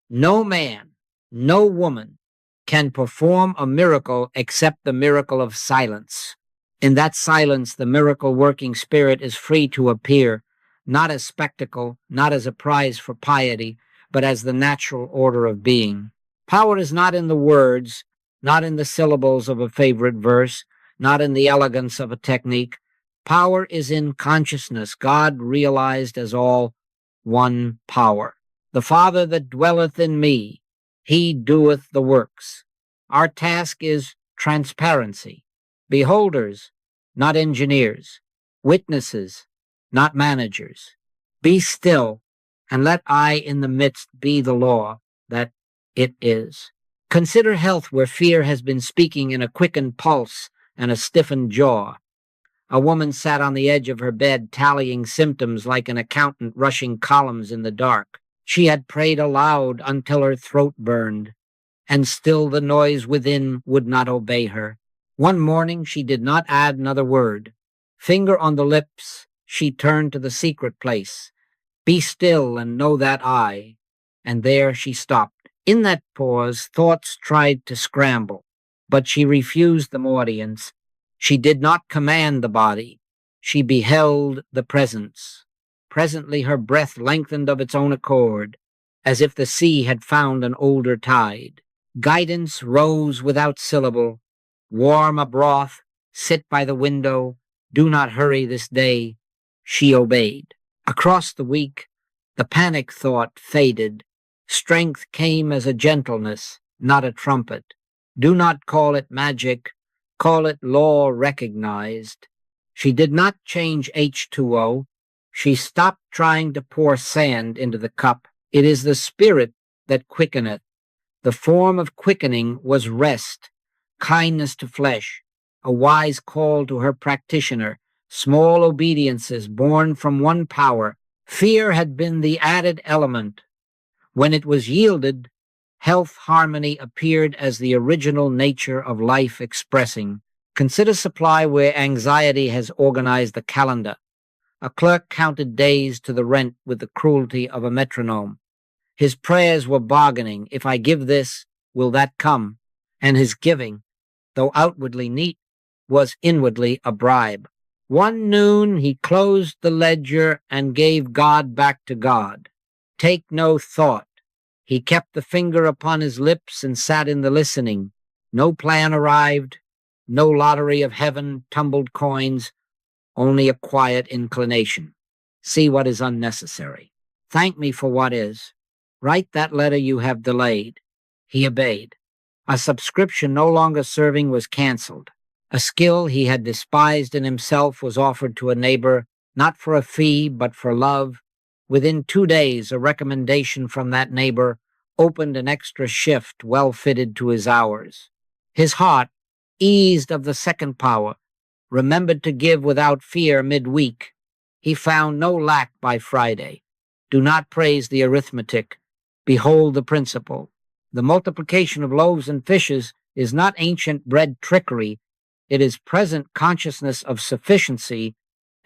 Speaker 1: No man, no woman can perform a miracle except the miracle of silence. In that silence, the miracle-working spirit is free to appear, not as spectacle, not as a prize for piety, but as the natural order of being. Power is not in the words, not in the syllables of a favorite verse, not in the elegance of a technique. Power is in consciousness, God realized as all one power. The Father that dwelleth in me, he doeth the works. Our task is transparency. Beholders, not engineers. Witnesses, not managers. Be still, and let I in the midst be the law that it is. Consider health where fear has been speaking in a quickened pulse and a stiffened jaw. A woman sat on the edge of her bed, tallying symptoms like an accountant rushing columns in the dark. She had prayed aloud until her throat burned, and still the noise within would not obey her. One morning she did not add another word. Finger on the lips, she turned to the secret place. Be still and know that I. And there she stopped. In that pause, thoughts tried to scramble, but she refused them audience. She did not command the body. She beheld the presence. Presently her breath lengthened of its own accord, as if the sea had found an older tide. Guidance rose without syllable. Warm a broth, sit by the window, do not hurry this day. She obeyed. Across the week, the panic thought faded. Strength came as a gentleness, not a trumpet. Do not call it magic, call it law recognized. She did not change H2O. She stopped trying to pour sand into the cup. It is the spirit that quickeneth. The form of quickening was rest, kindness to flesh, a wise call to her practitioner, small obediences born from one power. Fear had been the added element. When it was yielded, health harmony appeared as the original nature of life expressing. Consider supply where anxiety has organized the calendar. A clerk counted days to the rent with the cruelty of a metronome. His prayers were bargaining. If I give this, will that come? And his giving, though outwardly neat, was inwardly a bribe. One noon he closed the ledger and gave God back to God. Take no thought. He kept the finger upon his lips and sat in the listening. No plan arrived, no lottery of heaven, tumbled coins, only a quiet inclination. See what is unnecessary. Thank me for what is. Write that letter you have delayed. He obeyed. A subscription no longer serving was canceled. A skill he had despised in himself was offered to a neighbor, not for a fee, but for love. Within 2 days, a recommendation from that neighbor opened an extra shift well fitted to his hours. His heart, eased of the second power, remembered to give without fear midweek. He found no lack by Friday. Do not praise the arithmetic. Behold the principle. The multiplication of loaves and fishes is not ancient bread trickery. It is present consciousness of sufficiency,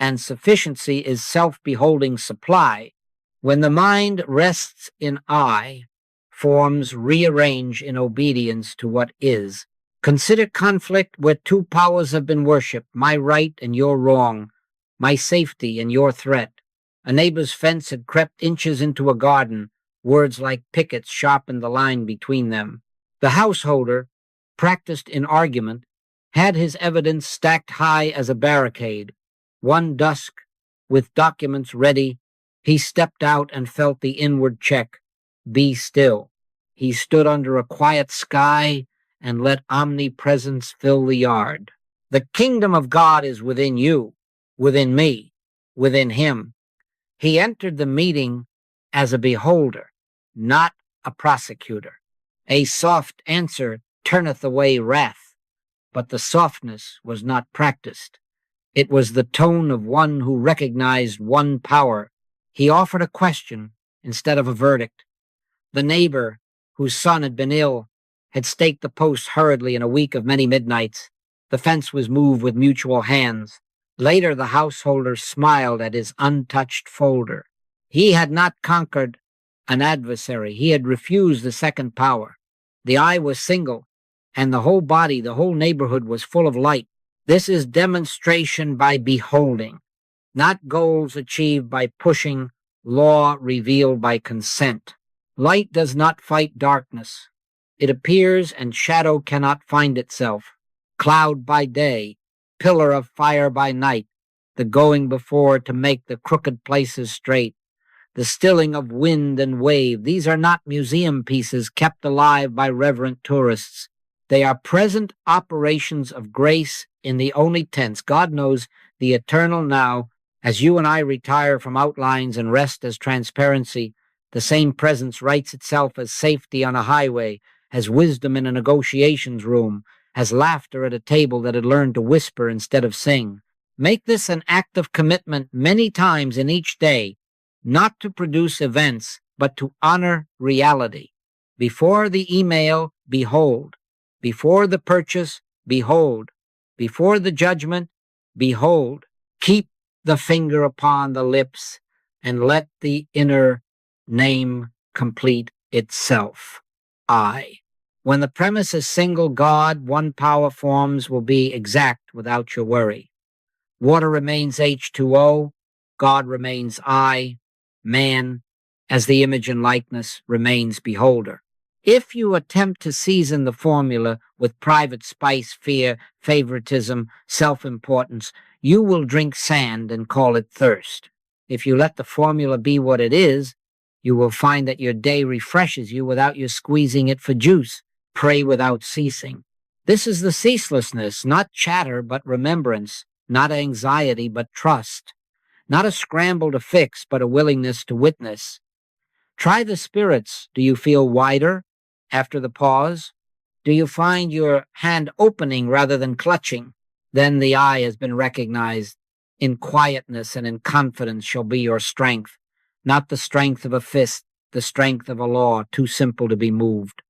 Speaker 1: and sufficiency is self-beholding supply. When the mind rests in I, forms rearrange in obedience to what is. Consider conflict where two powers have been worshipped, my right and your wrong, my safety and your threat. A neighbor's fence had crept inches into a garden. Words like pickets sharpened the line between them. The householder, practiced in argument, had his evidence stacked high as a barricade. One dusk, with documents ready, he stepped out and felt the inward check. Be still. He stood under a quiet sky and let omnipresence fill the yard. The kingdom of God is within you, within me, within him. He entered the meeting as a beholder, not a prosecutor. A soft answer turneth away wrath, but the softness was not practiced. It was the tone of one who recognized one power. He offered a question instead of a verdict. The neighbor, whose son had been ill, had staked the post hurriedly in a week of many midnights. The fence was moved with mutual hands. Later, the householder smiled at his untouched folder. He had not conquered an adversary. He had refused the second power. The eye was single, and the whole body, the whole neighborhood was full of light. This is demonstration by beholding, not goals achieved by pushing, law revealed by consent. Light does not fight darkness. It appears and shadow cannot find itself. Cloud by day, pillar of fire by night, the going before to make the crooked places straight, the stilling of wind and wave. These are not museum pieces kept alive by reverent tourists. They are present operations of grace in the only tense. God knows the eternal now. As you and I retire from outlines and rest as transparency, the same presence writes itself as safety on a highway, as wisdom in a negotiations room, as laughter at a table that had learned to whisper instead of sing. Make this an act of commitment many times in each day, not to produce events, but to honor reality. Before the email, behold. Before the purchase, behold. Before the judgment, behold. Keep the finger upon the lips and let the inner name complete itself. I. When the premise is single God, one power forms will be exact without your worry. Water remains H2O, God remains I, man, as the image and likeness, remains beholder. If you attempt to season the formula with private spice, fear, favoritism, self-importance, you will drink sand and call it thirst. If you let the formula be what it is, you will find that your day refreshes you without you squeezing it for juice. Pray without ceasing. This is the ceaselessness, not chatter but remembrance, not anxiety but trust, not a scramble to fix but a willingness to witness. Try the spirits. Do you feel wider after the pause? Do you find your hand opening rather than clutching? Then the I has been recognized. In quietness and in confidence shall be your strength, not the strength of a fist, the strength of a law too simple to be moved.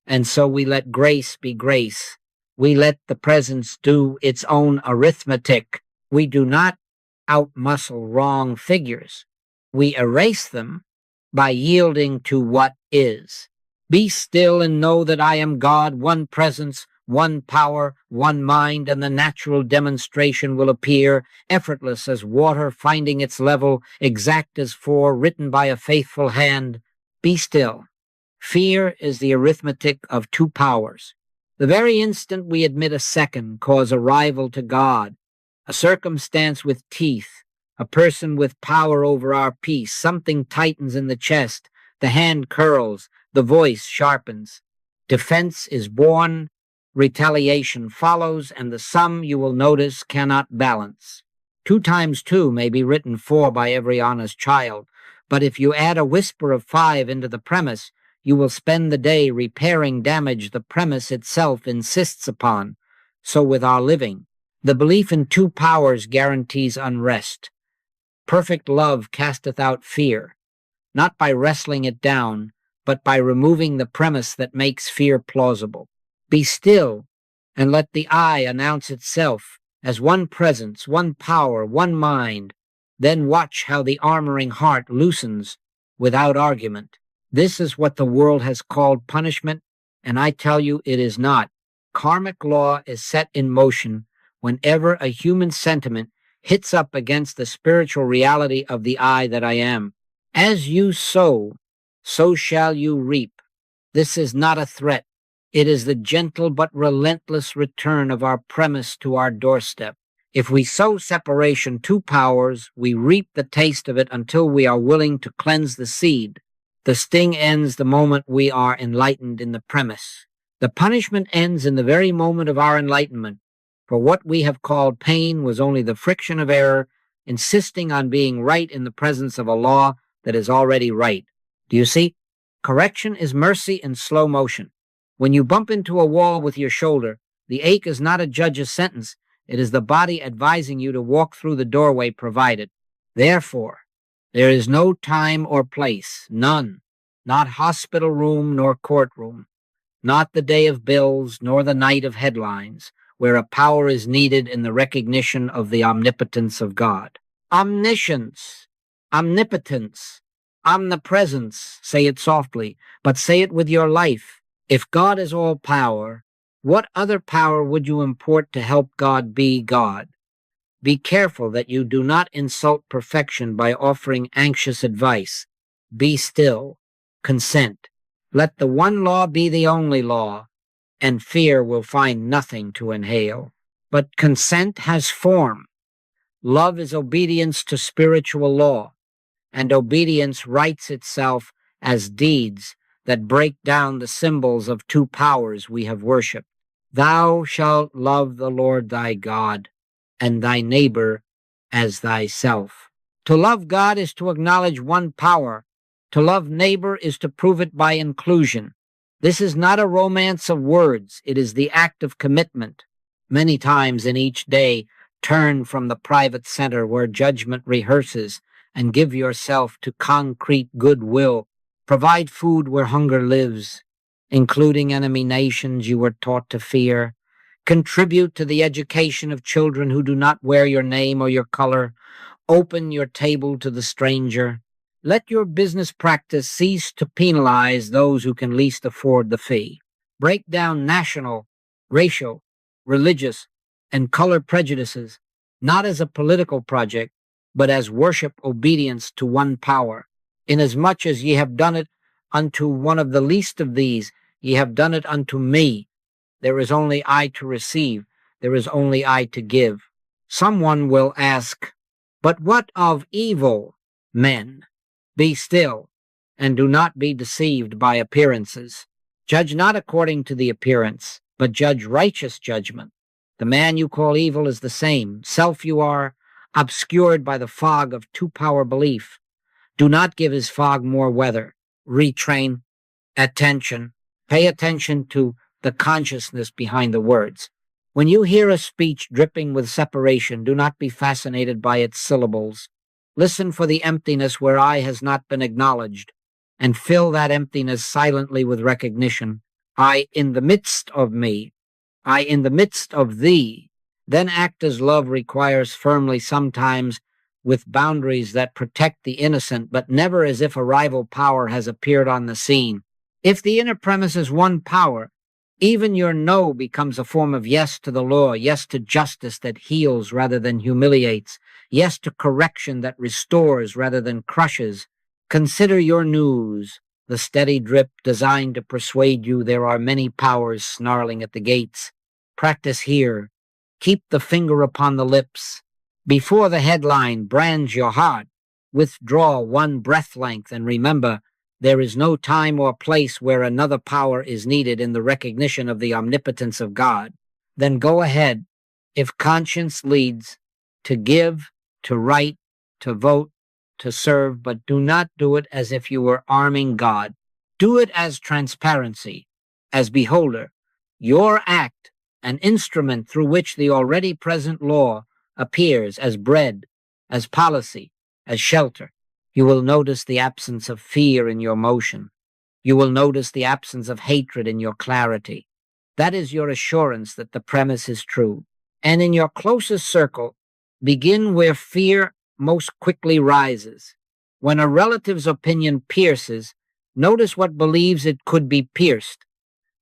Speaker 1: And so we let grace be grace. We let the presence do its own arithmetic. We do not outmuscle wrong figures. We erase them by yielding to what is. Be still and know that I am God, one presence, one power, one mind, and the natural demonstration will appear, effortless as water finding its level, exact as four, written by a faithful hand. Be still. Fear is the arithmetic of two powers. The very instant we admit a second cause a rival to God, a circumstance with teeth, a person with power over our peace, something tightens in the chest, the hand curls, the voice sharpens. Defense is born, retaliation follows, and the sum, you will notice, cannot balance. 2 times 2 may be written 4 by every honest child, but if you add a whisper of 5 into the premise, you will spend the day repairing damage the premise itself insists upon. So with our living, the belief in 2 powers guarantees unrest. Perfect love casteth out fear, not by wrestling it down, but by removing the premise that makes fear plausible. Be still, and let the I announce itself as one presence, one power, one mind. Then watch how the armoring heart loosens without argument. This is what the world has called punishment, and I tell you it is not. Karmic law is set in motion whenever a human sentiment hits up against the spiritual reality of the I that I am. As you sow, so shall you reap. This is not a threat. It is the gentle but relentless return of our premise to our doorstep. If we sow separation, 2 powers, we reap the taste of it until we are willing to cleanse the seed. The sting ends the moment we are enlightened in the premise. The punishment ends in the very moment of our enlightenment, for what we have called pain was only the friction of error, insisting on being right in the presence of a law that is already right. Do you see? Correction is mercy in slow motion. When you bump into a wall with your shoulder, the ache is not a judge's sentence. It is the body advising you to walk through the doorway provided. Therefore, there is no time or place, none, not hospital room nor courtroom, not the day of bills nor the night of headlines, where a power is needed in the recognition of the omnipotence of God. Omniscience, omnipotence, omnipresence, say it softly, but say it with your life. If God is all power, what other power would you import to help God be God? Be careful that you do not insult perfection by offering anxious advice. Be still. Consent. Let the one law be the only law, and fear will find nothing to inhale. But consent has form. Love is obedience to spiritual law, and obedience writes itself as deeds that break down the symbols of 2 powers we have worshipped. Thou shalt love the Lord thy God, and thy neighbor as thyself. To love God is to acknowledge one power. To love neighbor is to prove it by inclusion. This is not a romance of words. It is the act of commitment. Many times in each day, turn from the private center where judgment rehearses and give yourself to concrete goodwill. Provide food where hunger lives, including enemy nations you were taught to fear. Contribute to the education of children who do not wear your name or your color. Open your table to the stranger. Let your business practice cease to penalize those who can least afford the fee. Break down national, racial, religious, and color prejudices, not as a political project, but as worship obedience to one power. Inasmuch as ye have done it unto one of the least of these, ye have done it unto me. There is only I to receive. There is only I to give. Someone will ask, but what of evil men? Be still, and do not be deceived by appearances. Judge not according to the appearance, but judge righteous judgment. The man you call evil is the same. Self you are, obscured by the fog of 2-power belief. Do not give his fog more weather. Retrain. Attention. Pay attention to the consciousness behind the words. When you hear a speech dripping with separation, do not be fascinated by its syllables. Listen for the emptiness where I has not been acknowledged, and fill that emptiness silently with recognition. I in the midst of me. I in the midst of thee. Then act as love requires firmly, sometimes with boundaries that protect the innocent, but never as if a rival power has appeared on the scene. If the inner premise is one power, even your no becomes a form of yes to the law, yes to justice that heals rather than humiliates, yes to correction that restores rather than crushes. Consider your news, the steady drip designed to persuade you there are many powers snarling at the gates. Practice here. Keep the finger upon the lips. Before the headline brands your heart, withdraw one breath length and remember, There is no time or place where another power is needed in the recognition of the omnipotence of God. Then go ahead, if conscience leads, to give, to write, to vote, to serve, but do not do it as if you were arming God. Do it as transparency, as beholder, your act, an instrument through which the already present law appears as bread, as policy, as shelter. You will notice the absence of fear in your motion. You will notice the absence of hatred in your clarity. That is your assurance that the premise is true. And in your closest circle, begin where fear most quickly rises. When a relative's opinion pierces, notice what believes it could be pierced.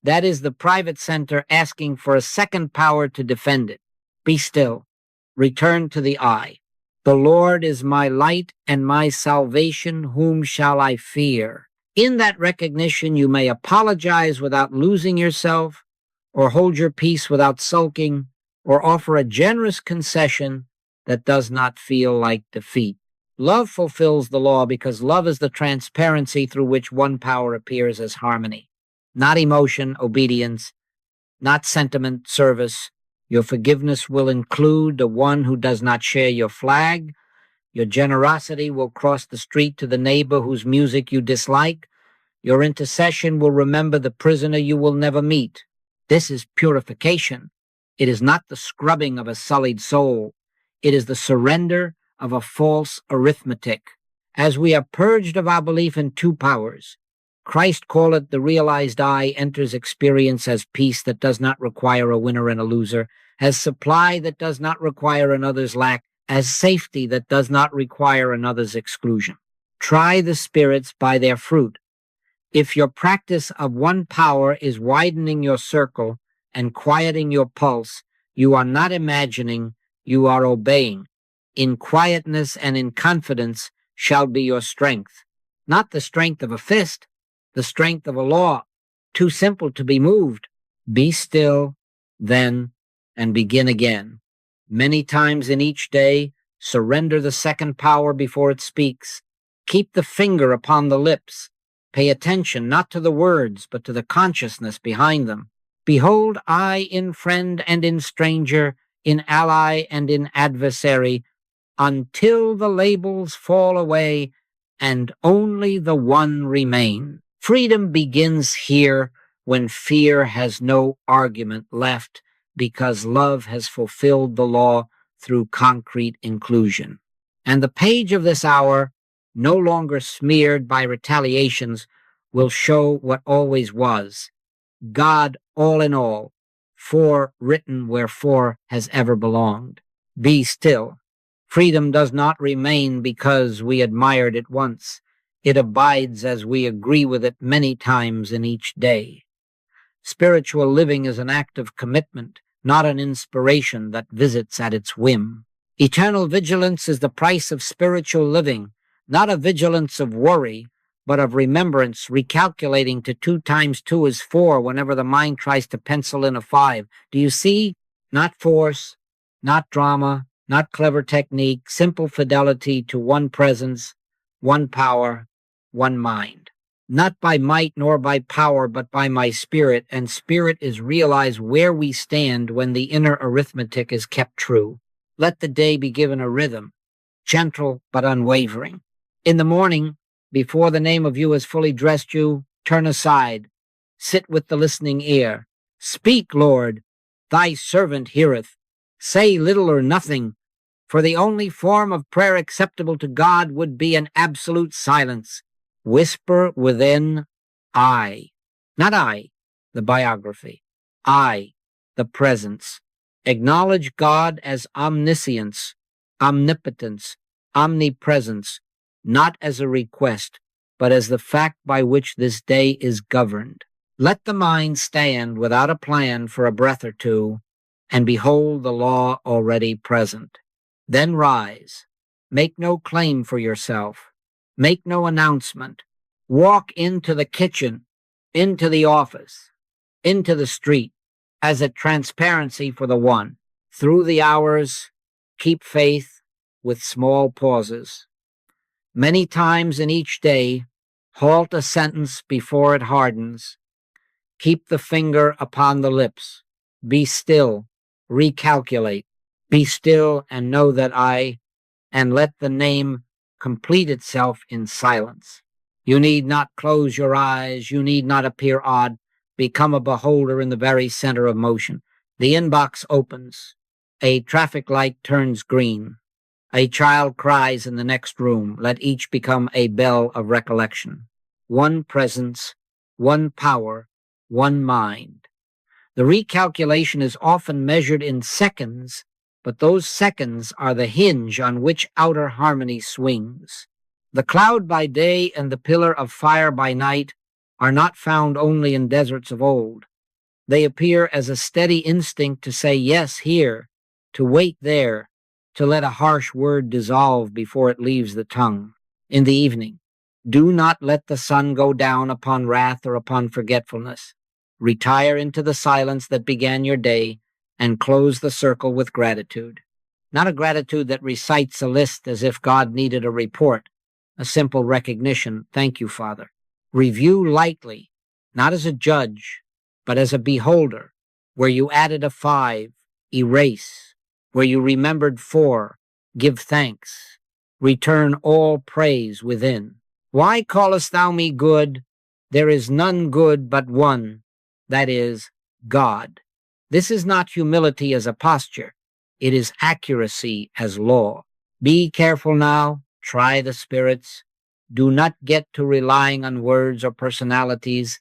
Speaker 1: That is the private center asking for a second power to defend it. Be still. Return to the I. The Lord is my light and my salvation. Whom shall I fear? In that recognition, you may apologize without losing yourself, or hold your peace without sulking, or offer a generous concession that does not feel like defeat. Love fulfills the law because love is the transparency through which one power appears as harmony. Not emotion, obedience, not sentiment, service. Your forgiveness will include the one who does not share your flag. Your generosity will cross the street to the neighbor whose music you dislike. Your intercession will remember the prisoner you will never meet. This is purification. It is not the scrubbing of a sullied soul. It is the surrender of a false arithmetic. As we are purged of our belief in two powers, Christ called it the realized I enters experience as peace that does not require a winner and a loser, as supply that does not require another's lack, as safety that does not require another's exclusion. Try the spirits by their fruit. If your practice of one power is widening your circle and quieting your pulse, you are not imagining, you are obeying. In quietness and in confidence shall be your strength. Not the strength of a fist, the strength of a law, too simple to be moved. Be still, then, and begin again. Many times in each day, surrender the second power before it speaks. Keep the finger upon the lips. Pay attention not to the words, but to the consciousness behind them. Behold, I in friend and in stranger, in ally and in adversary, until the labels fall away and only the one remain. Freedom begins here when fear has no argument left because love has fulfilled the law through concrete inclusion. And the page of this hour, no longer smeared by retaliations, will show what always was. God all in all, for written where for has ever belonged. Be still. Freedom does not remain because we admired it once. It abides as we agree with it many times in each day. Spiritual living is an act of commitment, not an inspiration that visits at its whim. Eternal vigilance is the price of spiritual living, not a vigilance of worry, but of remembrance, recalculating to 2 times 2 is 4 whenever the mind tries to pencil in a 5. Do you see? Not force, not drama, not clever technique, simple fidelity to one presence, one power, one mind. Not by might nor by power, but by my spirit, and spirit is realized where we stand when the inner arithmetic is kept true. Let the day be given a rhythm, gentle but unwavering. In the morning, before the name of you has fully dressed you, turn aside, sit with the listening ear. Speak, Lord, thy servant heareth. Say little or nothing, for the only form of prayer acceptable to God would be an absolute silence. Whisper within, I. Not I, the biography. I, the presence. Acknowledge God as omniscience, omnipotence, omnipresence, not as a request, but as the fact by which this day is governed. Let the mind stand without a plan for a breath or two, and behold the law already present. Then rise. Make no claim for yourself. Make no announcement. Walk into the kitchen, into the office, into the street, as a transparency for the one. Through the hours, keep faith with small pauses. Many times in each day, Halt a sentence before it hardens. Keep the finger upon the lips. Be still. Recalculate. Be still and know that and let the name complete itself in silence. You need not close your eyes. You need not appear odd. Become a beholder in the very center of motion. The inbox opens. A traffic light turns green. A child cries in the next room. Let each become a bell of recollection. One presence, one power, one mind. The recalculation is often measured in seconds, but those seconds are the hinge on which outer harmony swings. The cloud by day and the pillar of fire by night are not found only in deserts of old. They appear as a steady instinct to say yes here, to wait there, to let a harsh word dissolve before it leaves the tongue. In the evening, do not let the sun go down upon wrath or upon forgetfulness. Retire into the silence that began your day and close the circle with gratitude. Not a gratitude that recites a list as if God needed a report, a simple recognition, thank you, Father. Review lightly, not as a judge, but as a beholder, where you added a 5, erase. Where you remembered 4, give thanks. Return all praise within. Why callest thou me good? There is none good but one, that is, God. This is not humility as a posture. It is accuracy as law. Be careful now. Try the spirits. Do not get to relying on words or personalities.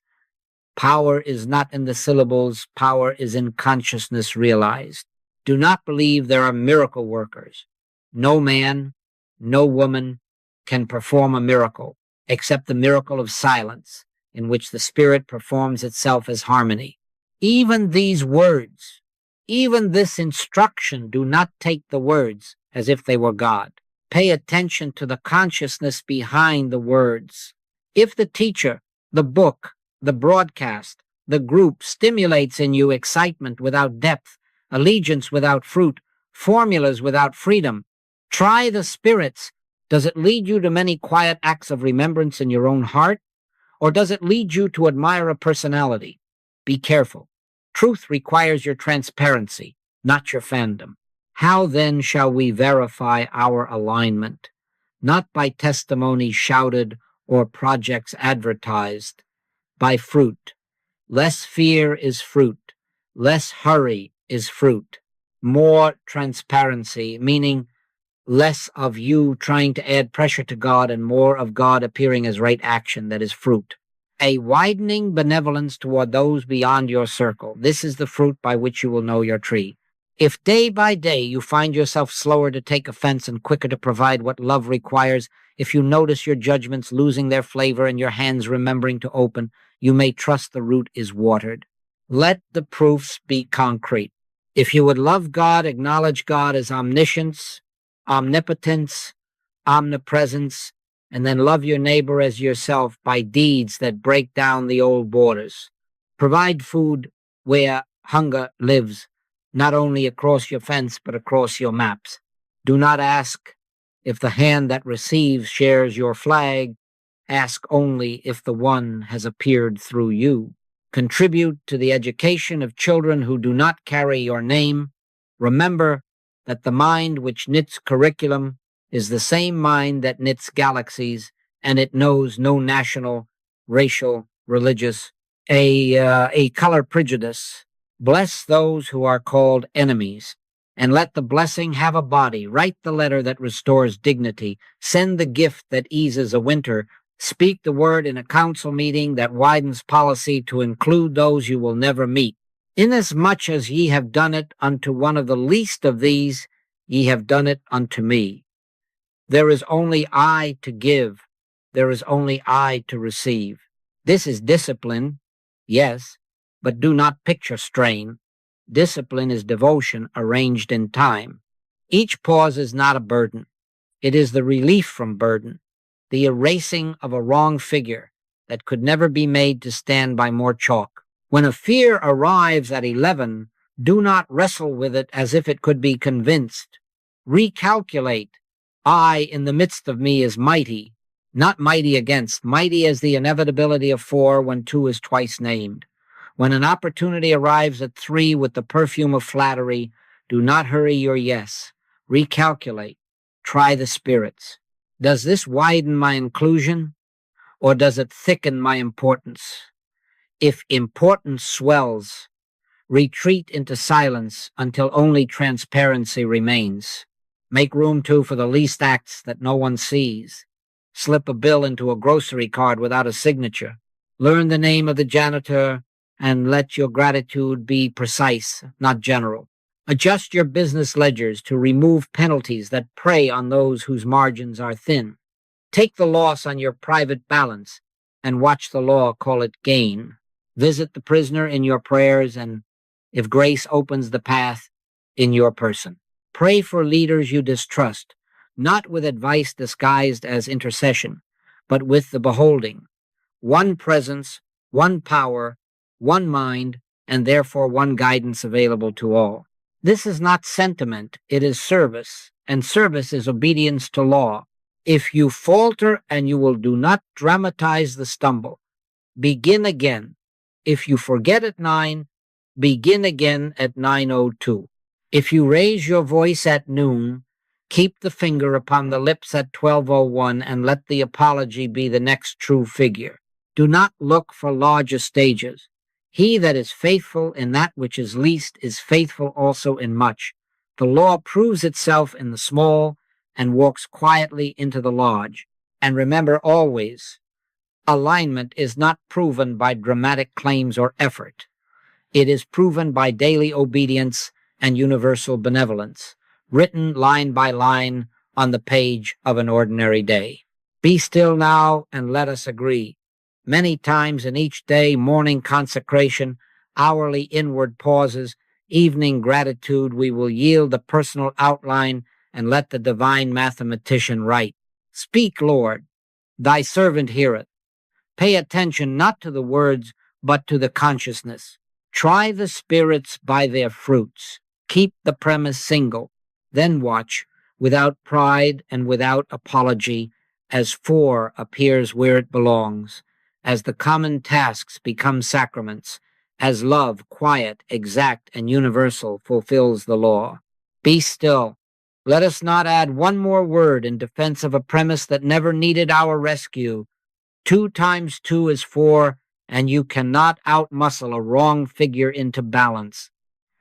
Speaker 1: Power is not in the syllables. Power is in consciousness realized. Do not believe there are miracle workers. No man, no woman can perform a miracle except the miracle of silence, in which the spirit performs itself as harmony. Even these words, even this instruction, do not take the words as if they were God. Pay attention to the consciousness behind the words. If the teacher, the book, the broadcast, the group stimulates in you excitement without depth, allegiance without fruit, formulas without freedom, try the spirits. Does it lead you to many quiet acts of remembrance in your own heart? Or does it lead you to admire a personality? Be careful. Truth requires your transparency, not your fandom. How then shall we verify our alignment? Not by testimony shouted or projects advertised, by fruit. Less fear is fruit. Less hurry is fruit. More transparency, meaning less of you trying to add pressure to God and more of God appearing as right action, that is fruit. A widening benevolence toward those beyond your circle. This is the fruit by which you will know your tree. If day by day you find yourself slower to take offense and quicker to provide what love requires, if you notice your judgments losing their flavor and your hands remembering to open, you may trust the root is watered. Let the proofs be concrete. If you would love God, acknowledge God as omniscience, omnipotence, omnipresence, and then love your neighbor as yourself by deeds that break down the old borders. Provide food where hunger lives, not only across your fence, but across your maps. Do not ask if the hand that receives shares your flag. Ask only if the one has appeared through you. Contribute to the education of children who do not carry your name. Remember that the mind which knits curriculum is the same mind that knits galaxies, and it knows no national, racial, religious, a color prejudice. Bless those who are called enemies, and let the blessing have a body. Write the letter that restores dignity. Send the gift that eases a winter. Speak the word in a council meeting that widens policy to include those you will never meet. Inasmuch as ye have done it unto one of the least of these, ye have done it unto me. There is only I to give. There is only I to receive. This is discipline, yes, but do not picture strain. Discipline is devotion arranged in time. Each pause is not a burden. It is the relief from burden, the erasing of a wrong figure that could never be made to stand by more chalk. When a fear arrives at 11, do not wrestle with it as if it could be convinced. Recalculate. I in the midst of me is mighty, Not mighty against, mighty as the inevitability of 4 when 2 is twice named. When an opportunity arrives at 3 with the perfume of flattery, do not hurry your yes. Recalculate. Try the spirits. Does this widen my inclusion, or does it thicken my importance? If importance swells, retreat into silence until only transparency remains. Make room, too, for the least acts that no one sees. Slip a bill into a grocery card without a signature. Learn the name of the janitor and let your gratitude be precise, not general. Adjust your business ledgers to remove penalties that prey on those whose margins are thin. Take the loss on your private balance and watch the law call it gain. Visit the prisoner in your prayers, and if grace opens the path, in your person. Pray for leaders you distrust, not with advice disguised as intercession, but with the beholding. One presence, one power, one mind, and therefore one guidance available to all. This is not sentiment, it is service, and service is obedience to law. If you falter and you will do not dramatize the stumble, begin again. If you forget at 9, begin again at 9:02. If you raise your voice at noon, keep the finger upon the lips at 12:01 and let the apology be the next true figure. Do not look for larger stages. He that is faithful in that which is least is faithful also in much. The law proves itself in the small and walks quietly into the large. And remember always, alignment is not proven by dramatic claims or effort. It is proven by daily obedience and universal benevolence, written line by line on the page of an ordinary day. Be still now and let us agree. Many times in each day, morning consecration, hourly inward pauses, evening gratitude, we will yield the personal outline and let the divine mathematician write. Speak, Lord, thy servant heareth. Pay attention not to the words, but to the consciousness. Try the spirits by their fruits. Keep the premise single. Then watch, without pride and without apology, as 4 appears where it belongs, as the common tasks become sacraments, as love, quiet, exact, and universal, fulfills the law. Be still. Let us not add one more word in defense of a premise that never needed our rescue. 2 times 2 is 4, and you cannot outmuscle a wrong figure into balance.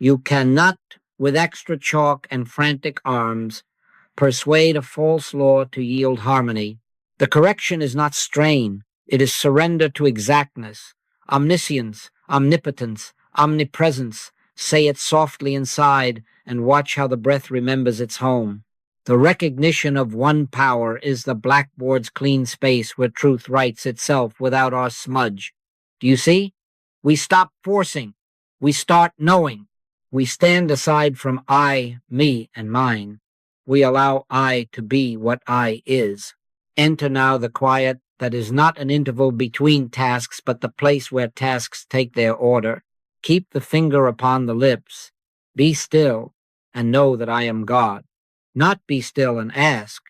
Speaker 1: You cannot, with extra chalk and frantic arms, persuade a false law to yield harmony. The correction is not strain, it is surrender to exactness. Omniscience, omnipotence, omnipresence, say it softly inside, and watch how the breath remembers its home. The recognition of one power is the blackboard's clean space where truth writes itself without our smudge. Do you see? We stop forcing. We start knowing. We stand aside from I, me, and mine. We allow I to be what I is. Enter now the quiet that is not an interval between tasks, but the place where tasks take their order. Keep the finger upon the lips. Be still and know that I am God. Not be still and ask.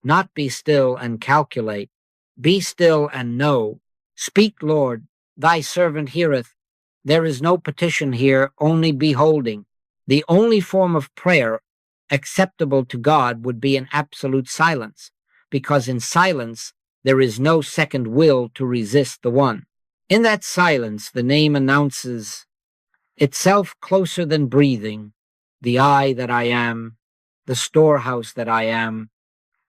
Speaker 1: Not be still and calculate. Be still and know. Speak, Lord, thy servant heareth. There is no petition here, only beholding. The only form of prayer acceptable to God would be in absolute silence, because in silence there is no second will to resist the one. In that silence, the name announces itself closer than breathing, the I that I am, the storehouse that I am,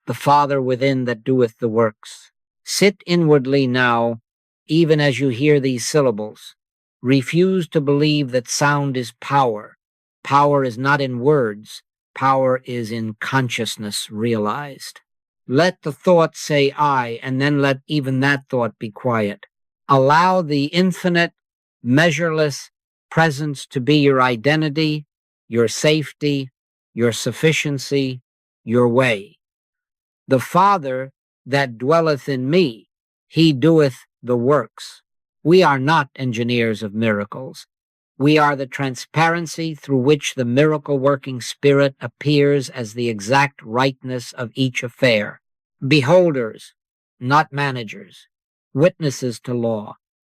Speaker 1: the Father within that doeth the works. Sit inwardly now, even as you hear these syllables. Refuse to believe that sound is power. Power is not in words. Power is in consciousness realized. Let the thought say I, and then let even that thought be quiet. Allow the infinite, measureless presence to be your identity, your safety, your sufficiency, your way. The Father that dwelleth in me, he doeth the works. We are not engineers of miracles. We are the transparency through which the miracle-working Spirit appears as the exact rightness of each affair. Beholders, not managers, witnesses to law,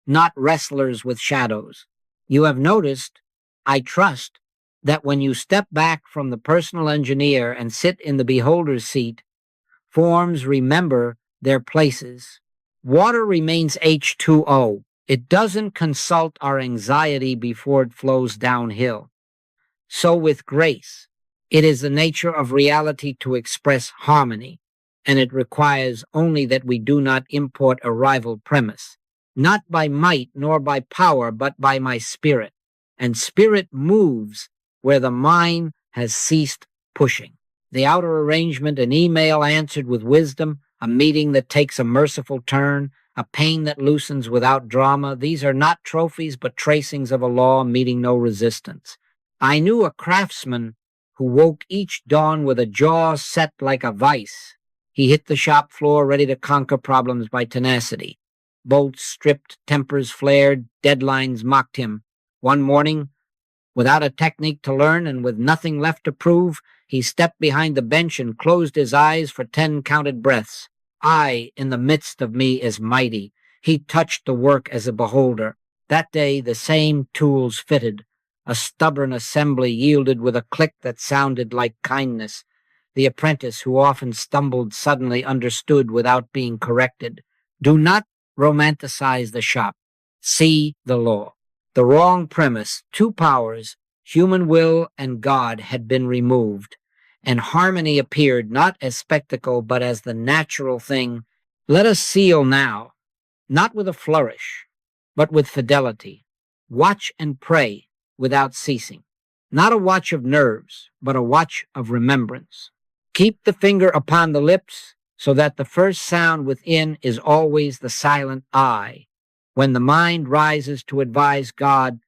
Speaker 1: not wrestlers with shadows. You have noticed, I trust, that when you step back from the personal engineer and sit in the beholder's seat, forms remember their places. Water remains H2O. It doesn't consult our anxiety before it flows downhill. So with grace, it is the nature of reality to express harmony, and it requires only that we do not import a rival premise, not by might nor by power, but by my spirit. And spirit moves where the mind has ceased pushing. The outer arrangement, an email answered with wisdom, a meeting that takes a merciful turn, a pain that loosens without drama, these are not trophies but tracings of a law meeting no resistance. I knew a craftsman who woke each dawn with a jaw set like a vice. He hit the shop floor ready to conquer problems by tenacity. Bolts stripped, tempers flared, deadlines mocked him. One morning, without a technique to learn and with nothing left to prove, he stepped behind the bench and closed his eyes for 10 counted breaths. I, in the midst of me, is mighty. He touched the work as a beholder. That day, the same tools fitted. A stubborn assembly yielded with a click that sounded like kindness. The apprentice, who often stumbled, suddenly understood without being corrected. Do not romanticize the shop. See the law. The wrong premise, two powers, human will and God, had been removed, and harmony appeared not as spectacle but as the natural thing. Let us seal now, not with a flourish, but with fidelity. Watch and pray without ceasing. Not a watch of nerves, but a watch of remembrance. Keep the finger upon the lips so that the first sound within is always the silent I. When the mind rises to advise God,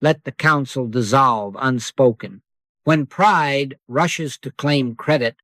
Speaker 1: let the counsel dissolve unspoken. When pride rushes to claim credit,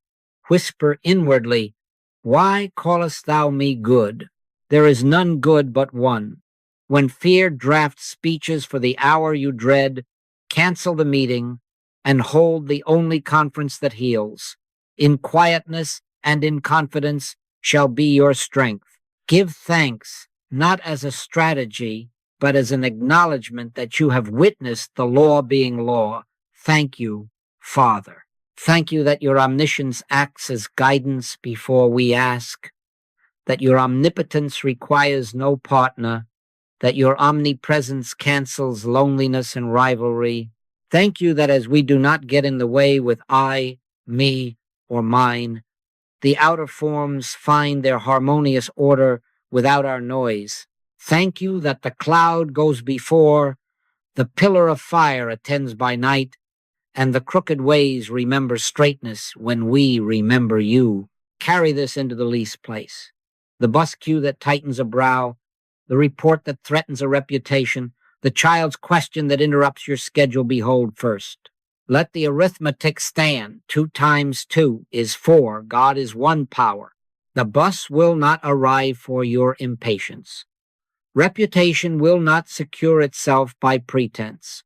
Speaker 1: whisper inwardly, why callest thou me good? There is none good but one. When fear drafts speeches for the hour you dread, cancel the meeting and hold the only conference that heals. In quietness and in confidence shall be your strength. Give thanks, not as a strategy, but as an acknowledgement that you have witnessed the law being law. Thank you, Father. Thank you that your omniscience acts as guidance before we ask, that your omnipotence requires no partner, that your omnipresence cancels loneliness and rivalry. Thank you that as we do not get in the way with I, me, or mine, the outer forms find their harmonious order without our noise. Thank you that the cloud goes before, the pillar of fire attends by night, and the crooked ways remember straightness when we remember you. Carry this into the least place. The bus queue that tightens a brow, the report that threatens a reputation, the child's question that interrupts your schedule, behold first. Let the arithmetic stand. 2 times 2 is 4. God is one power. The bus will not arrive for your impatience. Reputation will not secure itself by pretense.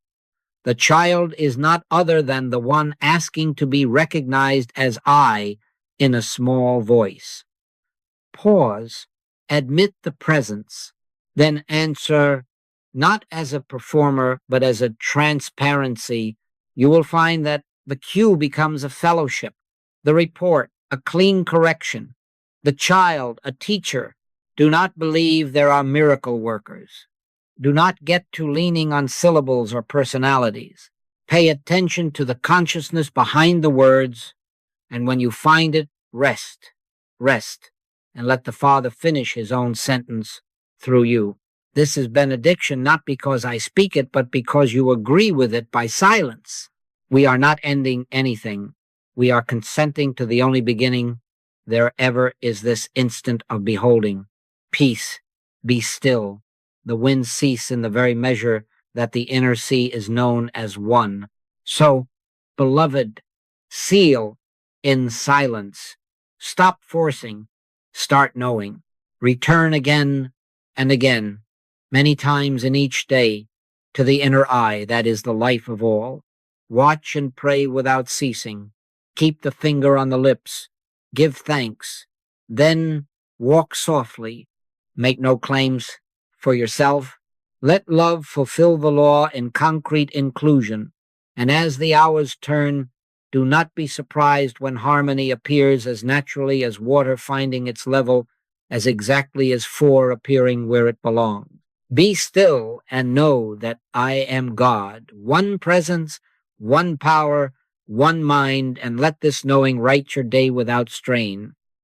Speaker 1: The child is not other than the one asking to be recognized as I in a small voice. Pause, admit the presence, then answer not as a performer but as a transparency. You will find that the cue becomes a fellowship, the report a clean correction, the child a teacher. Do not believe there are miracle workers. Do not get to leaning on syllables or personalities. Pay attention to the consciousness behind the words, and when you find it, rest, and let the Father finish his own sentence through you. This is benediction not because I speak it, but because you agree with it by silence. We are not ending anything. We are consenting to the only beginning there ever is, this instant of beholding. Peace, be still. The winds cease in the very measure that the inner sea is known as one. So, beloved, seal in silence. Stop forcing. Start knowing. Return again and again, many times in each day, to the inner eye that is the life of all. Watch and pray without ceasing. Keep the finger on the lips. Give thanks. Then Walk softly. Make no claims for yourself. Let love fulfill the law in concrete inclusion. And as the hours turn, do not be surprised when harmony appears as naturally as water finding its level, as exactly as four appearing where it belongs. Be still and know that I am God, one presence, one power, one mind, and let this knowing write your day without strain.